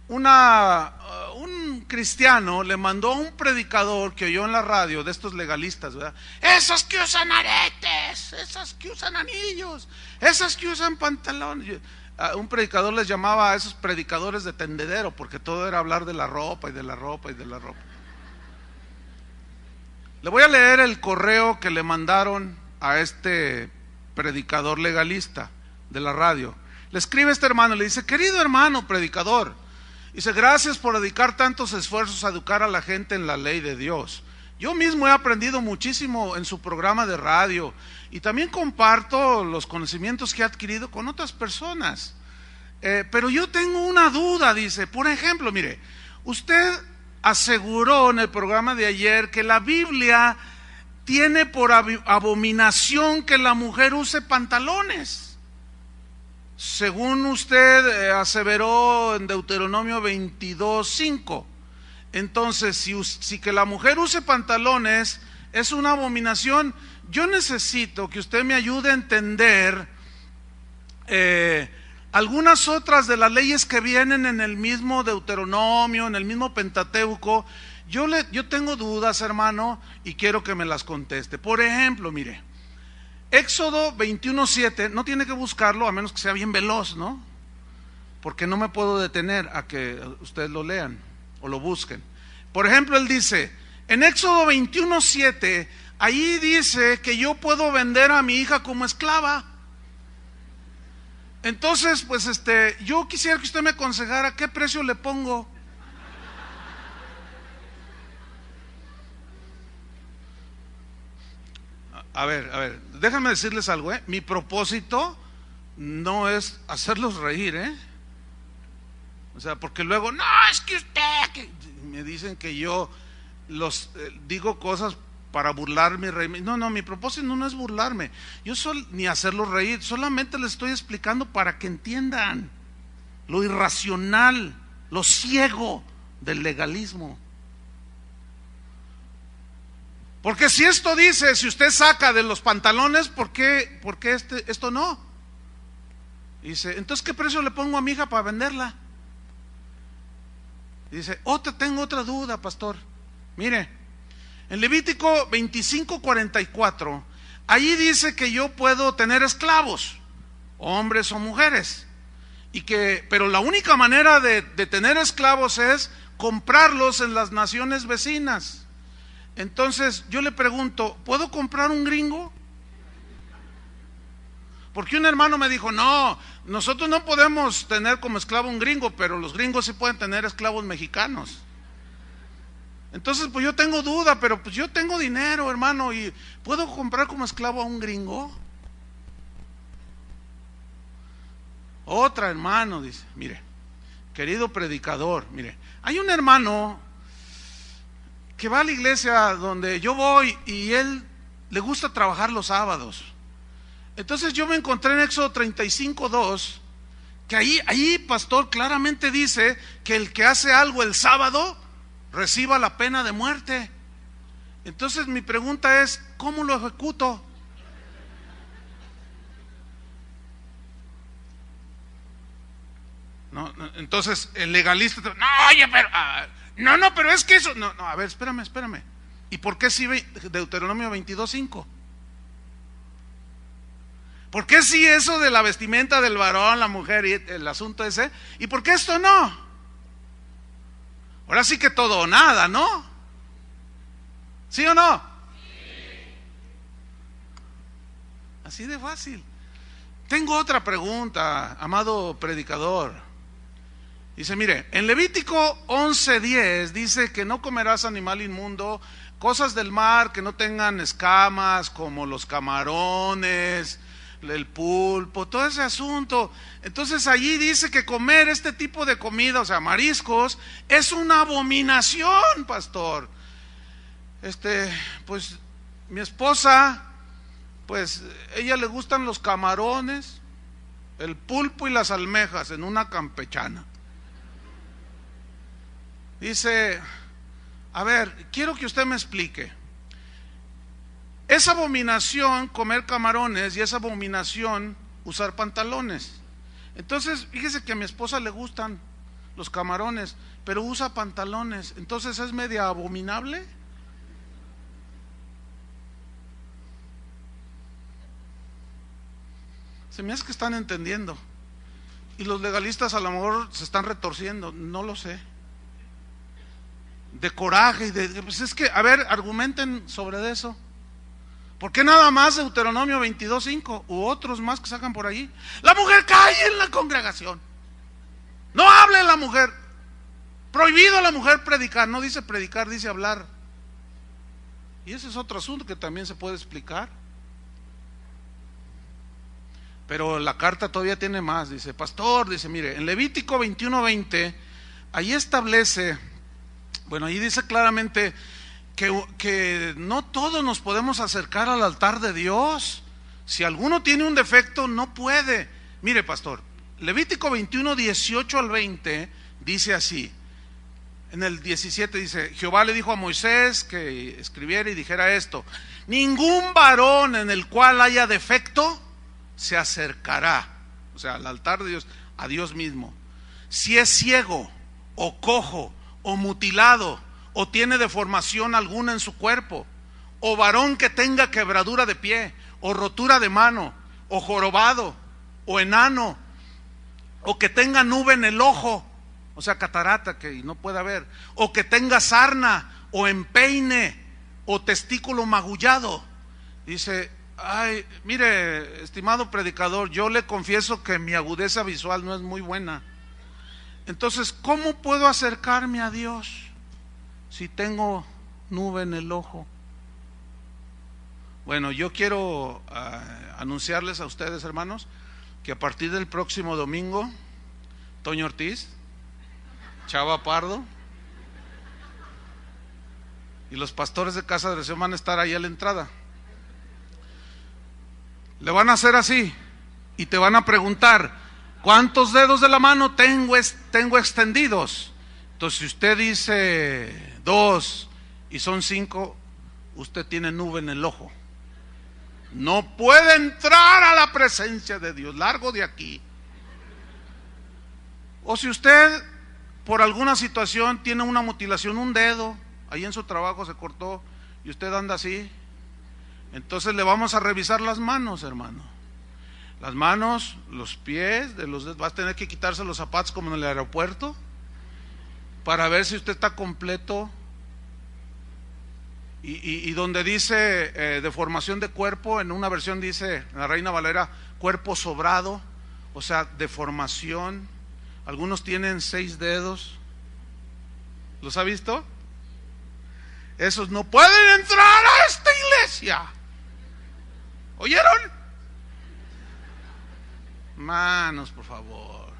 un cristiano, le mandó a un predicador que oyó en la radio, de estos legalistas, ¿verdad? Esos que usan aretes, esas que usan anillos, esas que usan pantalones. Un predicador les llamaba a esos predicadores de tendedero, porque todo era hablar de la ropa y de la ropa y de la ropa. Le voy a leer el correo que le mandaron a este predicador legalista de la radio. Le escribe este hermano, le dice: querido hermano predicador, dice, gracias por dedicar tantos esfuerzos a educar a la gente en la ley de Dios. Yo mismo he aprendido muchísimo en su programa de radio y también comparto los conocimientos que he adquirido con otras personas. Pero yo tengo una duda, dice. Por ejemplo, mire, usted aseguró en el programa de ayer que la Biblia tiene por abominación que la mujer use pantalones. Según usted aseveró en Deuteronomio 22:5. Entonces, si que la mujer use pantalones es una abominación, yo necesito que usted me ayude a entender algunas otras de las leyes que vienen en el mismo Deuteronomio, en el mismo Pentateuco. Yo tengo dudas, hermano, y quiero que me las conteste. Por ejemplo, mire, Éxodo 21:7, no tiene que buscarlo a menos que sea bien veloz, ¿no? Porque no me puedo detener a que ustedes lo lean o lo busquen. Por ejemplo, él dice, en Éxodo 21:7, ahí dice que yo puedo vender a mi hija como esclava. Entonces, pues yo quisiera que usted me aconsejara qué precio le pongo. A ver, déjame decirles algo, mi propósito no es hacerlos reír, o sea, porque luego, no, es que usted, me dicen que yo los digo cosas para burlarme y reírme. No, mi propósito no es burlarme, ni hacerlos reír, solamente les estoy explicando para que entiendan lo irracional, lo ciego del legalismo. Porque si esto dice, si usted saca de los pantalones, ¿por qué esto no? Dice, entonces ¿qué precio le pongo a mi hija para venderla? Dice, tengo otra duda, pastor. Mire, en Levítico 25:44, ahí dice que yo puedo tener esclavos, hombres o mujeres, pero la única manera de tener esclavos es comprarlos en las naciones vecinas. Entonces yo le pregunto, ¿puedo comprar un gringo? Porque un hermano me dijo, no, nosotros no podemos tener como esclavo un gringo, pero los gringos sí pueden tener esclavos mexicanos. Entonces pues yo tengo duda, pero pues yo tengo dinero, hermano, y ¿puedo comprar como esclavo a un gringo? Otra, hermano, dice, mire, querido predicador, mire, hay un hermano que va a la iglesia donde yo voy y él le gusta trabajar los sábados. Entonces yo me encontré en Éxodo 35:2 que ahí pastor claramente dice que el que hace algo el sábado reciba la pena de muerte. Entonces mi pregunta es, ¿cómo lo ejecuto? No, entonces el legalista, no, oye, pero pero es que eso, no, a ver, espérame. ¿Y por qué sí Deuteronomio 22:5? ¿Por qué sí eso de la vestimenta del varón, la mujer y el asunto ese? ¿Y por qué esto no? Ahora sí que todo o nada, ¿no? ¿Sí o no? Sí. Así de fácil. Tengo otra pregunta, amado predicador. Dice, mire, en Levítico 11:10 dice que no comerás animal inmundo, cosas del mar que no tengan escamas, como los camarones, el pulpo, todo ese asunto. Entonces allí dice que comer este tipo de comida, o sea, mariscos, es una abominación, pastor. Pues mi esposa, pues ella le gustan los camarones, el pulpo y las almejas en una campechana. Dice, a ver, quiero que usted me explique. Es abominación comer camarones y es abominación usar pantalones. Entonces, fíjese que a mi esposa le gustan los camarones, pero usa pantalones. Entonces, ¿es media abominable? Se me hace que están entendiendo. Y los legalistas a lo mejor se están retorciendo, no lo sé. De coraje y pues es que, a ver, argumenten sobre eso. ¿Por qué nada más Deuteronomio 22:5 u otros más que sacan por allí? La mujer cae en la congregación. No hable la mujer. Prohibido a la mujer predicar. No dice predicar, dice hablar. Y ese es otro asunto que también se puede explicar. Pero la carta todavía tiene más. Dice, pastor, dice, mire, en Levítico 21:20, ahí establece, bueno, ahí dice claramente que no todos nos podemos acercar al altar de Dios. Si alguno tiene un defecto, no puede. Mire, pastor, Levítico 21:18 al 20 dice así. En el 17 dice, Jehová le dijo a Moisés que escribiera y dijera esto: ningún varón en el cual haya defecto se acercará, o sea, al altar de Dios, a Dios mismo. Si es ciego o cojo o mutilado o tiene deformación alguna en su cuerpo, o varón que tenga quebradura de pie o rotura de mano, o jorobado o enano, o que tenga nube en el ojo, o sea, catarata que no pueda ver, o que tenga sarna o empeine o testículo magullado. Dice, ay, mire, estimado predicador, yo le confieso que mi agudeza visual no es muy buena. Entonces, ¿cómo puedo acercarme a Dios si tengo nube en el ojo? Bueno, yo quiero anunciarles a ustedes, hermanos, que a partir del próximo domingo, Toño Ortiz, Chava Pardo y los pastores de Casa de Oración van a estar ahí a la entrada. Le van a hacer así y te van a preguntar, ¿cuántos dedos de la mano tengo extendidos? Entonces, si usted dice 2 y son 5, usted tiene nube en el ojo. No puede entrar a la presencia de Dios, largo de aquí. O si usted por alguna situación tiene una mutilación, un dedo, ahí en su trabajo se cortó y usted anda así, entonces le vamos a revisar las manos, hermano. Las manos, los pies, de los dedos, vas a tener que quitarse los zapatos como en el aeropuerto para ver si usted está completo. Y donde dice deformación de cuerpo, en una versión dice, en la Reina Valera, cuerpo sobrado, o sea, deformación. Algunos tienen 6 dedos. ¿Los ha visto? Esos no pueden entrar a esta iglesia. ¿Oyeron? Manos, por favor.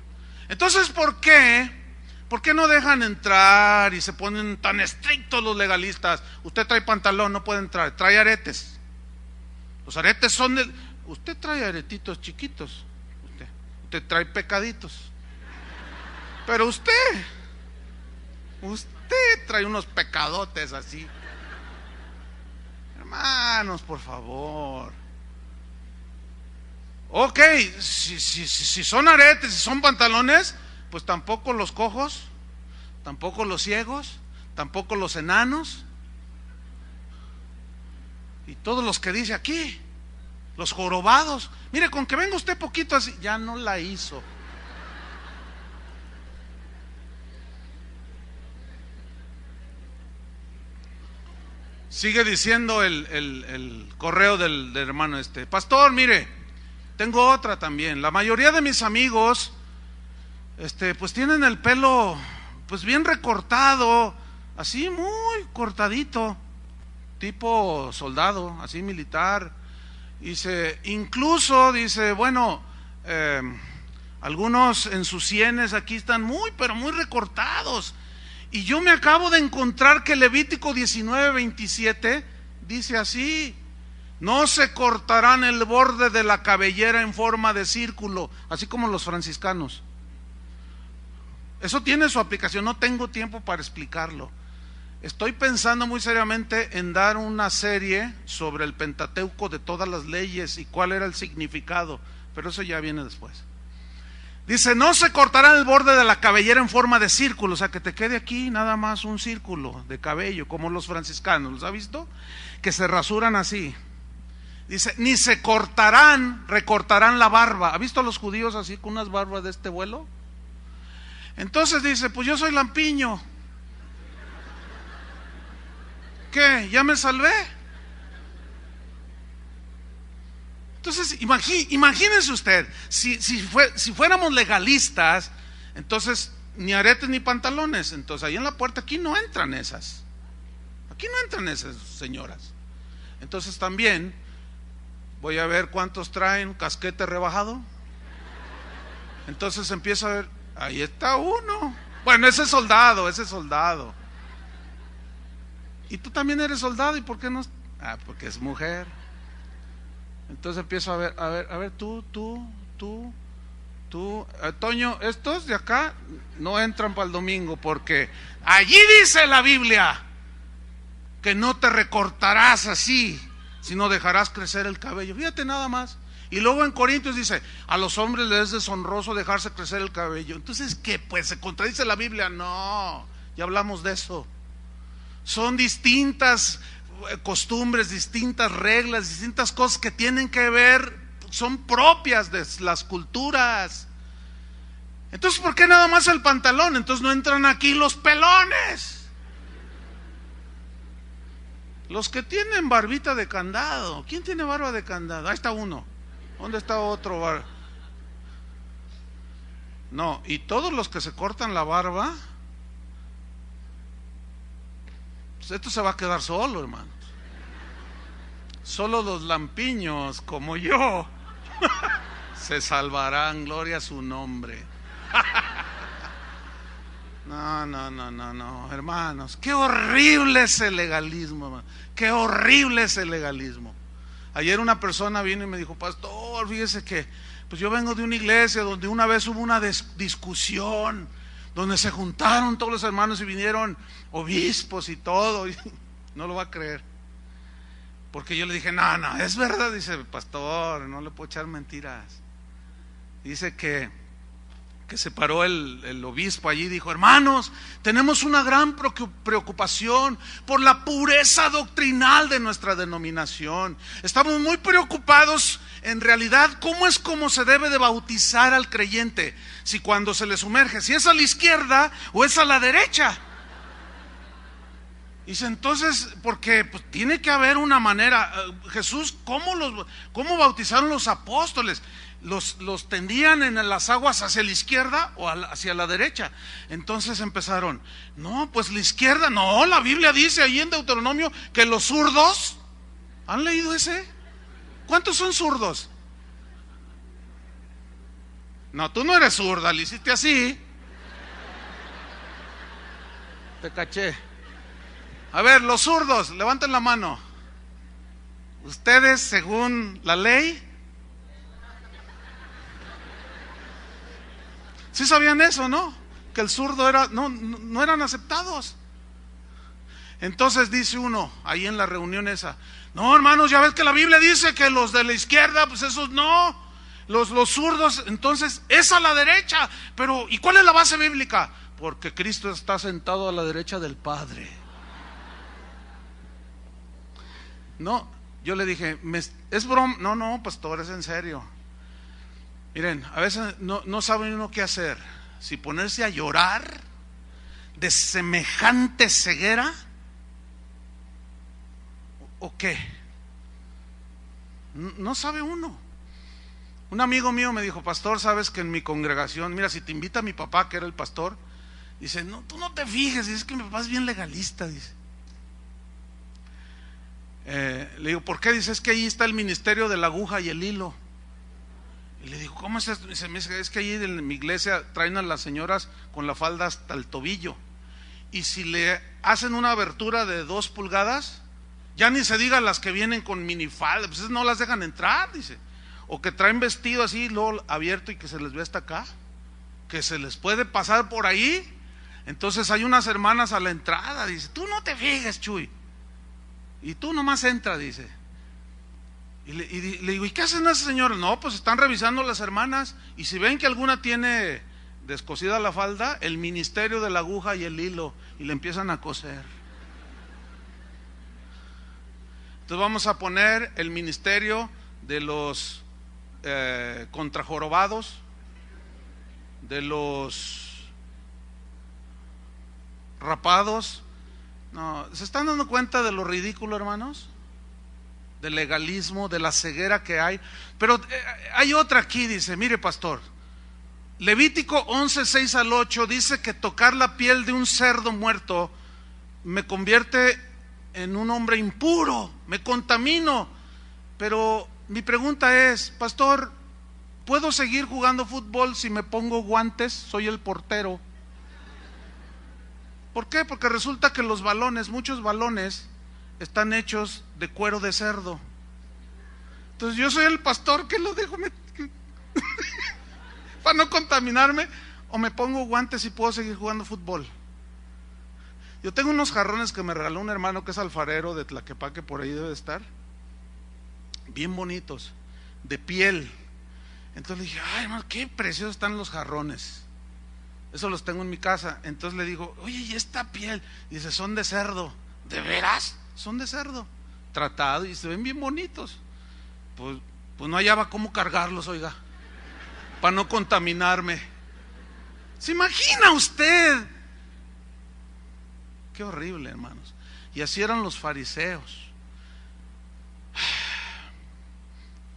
Entonces, ¿por qué? ¿Por qué no dejan entrar y se ponen tan estrictos los legalistas? Usted trae pantalón, no puede entrar. Trae aretes. Los aretes son de... Usted trae aretitos chiquitos. Usted trae pecaditos. Pero usted trae unos pecadotes así. Hermanos, por favor. Ok, si son aretes, si son pantalones, pues tampoco los cojos, tampoco los ciegos, tampoco los enanos y todos los que dice aquí. Los jorobados. Mire, con que venga usted poquito así, ya no la hizo. Sigue diciendo el correo del hermano pastor, mire, tengo otra también. La mayoría de mis amigos, pues tienen el pelo, pues bien recortado, así muy cortadito, tipo soldado, así militar. Dice, incluso dice, bueno, algunos en sus sienes aquí están pero muy recortados. Y yo me acabo de encontrar que Levítico 19:27 dice así: no se cortarán el borde de la cabellera en forma de círculo, así como los franciscanos. Eso tiene su aplicación, no tengo tiempo para explicarlo. Estoy pensando muy seriamente en dar una serie sobre el Pentateuco de todas las leyes y cuál era el significado, pero eso ya viene después. Dice, no se cortará el borde de la cabellera en forma de círculo, o sea, que te quede aquí nada más un círculo de cabello, como los franciscanos, ¿los ha visto? Que se rasuran así. Dice, ni se recortarán la barba. ¿Ha visto a los judíos así con unas barbas de este vuelo? Entonces dice, pues yo soy lampiño. ¿Qué? ¿Ya me salvé? Entonces, imagínense usted, si fuéramos legalistas, entonces ni aretes ni pantalones. Entonces ahí en la puerta, aquí no entran esas. Aquí no entran esas señoras. Entonces también voy a ver cuántos traen casquete rebajado. Entonces empiezo a ver, ahí está uno. Bueno, ese es soldado. Y tú también eres soldado, ¿y por qué no? Porque es mujer. Entonces empiezo a ver, tú, Toño, estos de acá no entran para el domingo, porque allí dice la Biblia que no te recortarás así, sino dejarás crecer el cabello. Fíjate nada más. Y luego en Corintios dice, a los hombres les es deshonroso dejarse crecer el cabello. Entonces, ¿qué? Pues se contradice la Biblia. No, ya hablamos de eso. Son distintas costumbres, distintas reglas, distintas cosas que tienen que ver, son propias de las culturas. Entonces, ¿por qué nada más el pantalón? Entonces no entran aquí los pelones, los que tienen barbita de candado. ¿Quién tiene barba de candado? Ahí está uno. ¿Dónde está otro? No, y todos los que se cortan la barba, esto se va a quedar solo, hermanos. Solo los lampiños como yo se salvarán, gloria a su nombre. No, hermanos, qué horrible es el legalismo, hermano. Qué horrible es el legalismo. Ayer una persona vino y me dijo, pastor, fíjese que pues yo vengo de una iglesia donde una vez hubo una discusión, donde se juntaron todos los hermanos y vinieron obispos y todo. Y no lo va a creer, porque yo le dije, no, es verdad. Dice, pastor, no le puedo echar mentiras. Dice que se paró el obispo allí y dijo, hermanos, tenemos una gran preocupación por la pureza doctrinal de nuestra denominación. Estamos muy preocupados en realidad cómo se debe de bautizar al creyente, si cuando se le sumerge, si es a la izquierda o es a la derecha. Dice, entonces, porque pues, tiene que haber una manera. Jesús, ¿cómo bautizaron los apóstoles? Los tendían en las aguas hacia la izquierda o hacia la derecha. Entonces empezaron, no, pues la izquierda, no, la Biblia dice ahí en Deuteronomio que los zurdos, ¿han leído ese? ¿Cuántos son zurdos? No, tú no eres zurda, le hiciste así. Te caché. A ver, los zurdos, levanten la mano. Ustedes, según la ley, ¿sí sabían eso, no? Que el zurdo no eran aceptados. Entonces dice uno, ahí en la reunión esa, no, hermanos, ya ves que la Biblia dice que los de la izquierda, pues esos no, los zurdos, entonces es a la derecha. Pero, ¿y cuál es la base bíblica? Porque Cristo está sentado a la derecha del Padre. Yo le dije, ¿es broma? No, no, pastor, es en serio. Miren, a veces no sabe uno qué hacer. Si ponerse a llorar de semejante ceguera o qué. No sabe uno. Un amigo mío me dijo, pastor, sabes que en mi congregación, mira, si te invita mi papá, que era el pastor, dice, no, tú no te fijes, dice que mi papá es bien legalista, dice. Le digo, ¿por qué? Dice, es que ahí está el ministerio de la aguja y el hilo. Y le digo, ¿cómo es esto? Dice, es que ahí en mi iglesia traen a las señoras con la falda hasta el tobillo, y si le hacen una abertura de 2 pulgadas, ya ni se diga las que vienen con minifalda, pues no las dejan entrar, dice. O que traen vestido así, luego abierto y que se les ve hasta acá, que se les puede pasar por ahí. Entonces hay unas hermanas a la entrada, dice, tú no te fijes, Chuy, y tú nomás entra, dice. Y le digo, ¿y qué hacen esas señoras? No, pues están revisando las hermanas, y si ven que alguna tiene descosida la falda, el ministerio de la aguja y el hilo, y le empiezan a coser. Entonces vamos a poner el ministerio de los contrajorobados, de los rapados. No, ¿se están dando cuenta de lo ridículo, hermanos? Del legalismo, de la ceguera que hay. Pero hay otra aquí, dice, mire pastor, Levítico 11, 6 al 8 dice que tocar la piel de un cerdo muerto me convierte en un hombre impuro, me contamino. Pero mi pregunta es, pastor, ¿puedo seguir jugando fútbol si me pongo guantes? Soy el portero. ¿Por qué? Porque resulta que los balones, muchos balones, están hechos de cuero de cerdo. Entonces yo soy el pastor que lo dejo para no contaminarme, o me pongo guantes y puedo seguir jugando fútbol. Yo tengo unos jarrones que me regaló un hermano que es alfarero de Tlaquepaque, por ahí debe estar, bien bonitos, de piel. Entonces le dije, ay hermano, qué preciosos están los jarrones. Eso los tengo en mi casa. Entonces le digo, oye, ¿y esta piel? Y dice, son de cerdo. ¿De veras? Son de cerdo, tratado, y se ven bien bonitos. Pues no hallaba cómo cargarlos, oiga, para no contaminarme. ¿Se imagina usted? Qué horrible, hermanos. Y así eran los fariseos.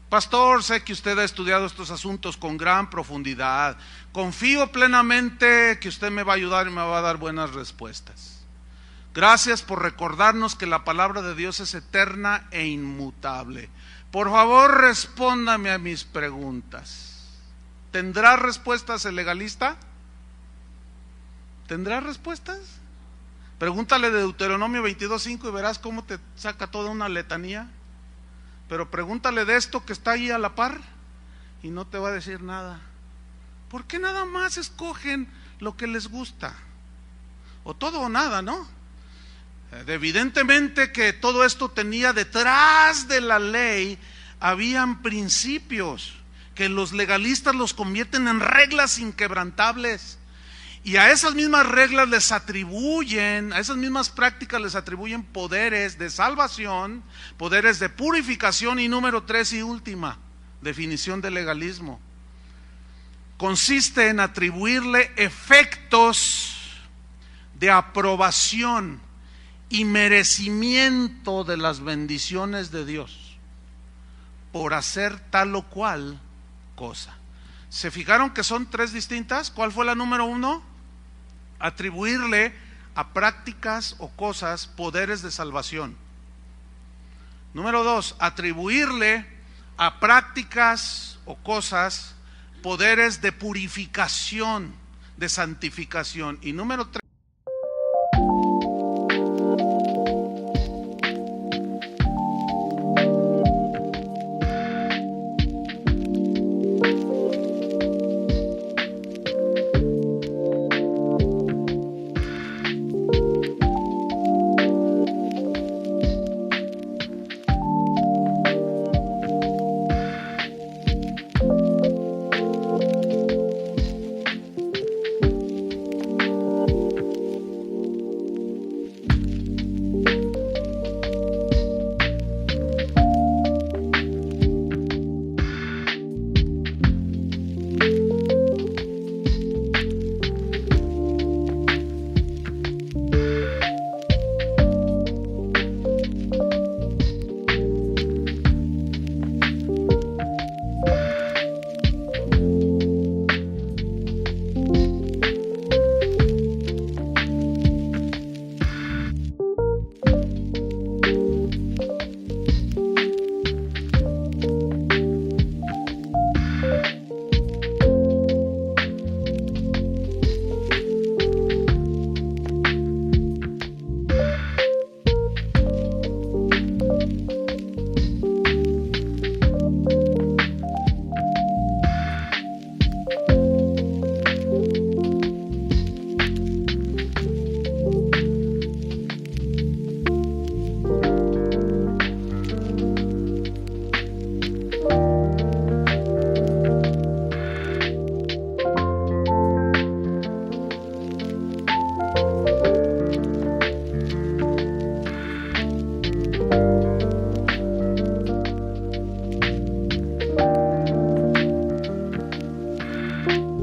Pastor, sé que usted ha estudiado estos asuntos con gran profundidad. Confío plenamente que usted me va a ayudar y me va a dar buenas respuestas. Gracias por recordarnos que la palabra de Dios es eterna e inmutable. Por favor, respóndame a mis preguntas. ¿Tendrá respuestas el legalista? ¿Tendrá respuestas? Pregúntale de Deuteronomio 22:5 y verás cómo te saca toda una letanía. Pero pregúntale de esto que está ahí a la par y no te va a decir nada. ¿Por qué nada más escogen lo que les gusta? O todo o nada, ¿no? Evidentemente que todo esto tenía detrás de la ley, habían principios que los legalistas los convierten en reglas inquebrantables. Y a esas mismas reglas les atribuyen, a esas mismas prácticas les atribuyen poderes de salvación, poderes de purificación, y número 3 y última definición de legalismo. Consiste en atribuirle efectos de aprobación y merecimiento de las bendiciones de Dios por hacer tal o cual cosa. ¿Se fijaron que son 3 distintas? ¿Cuál fue la número 1? Atribuirle a prácticas o cosas poderes de salvación. Número 2, atribuirle a prácticas o cosas poderes de purificación, de santificación. Y número 3, you.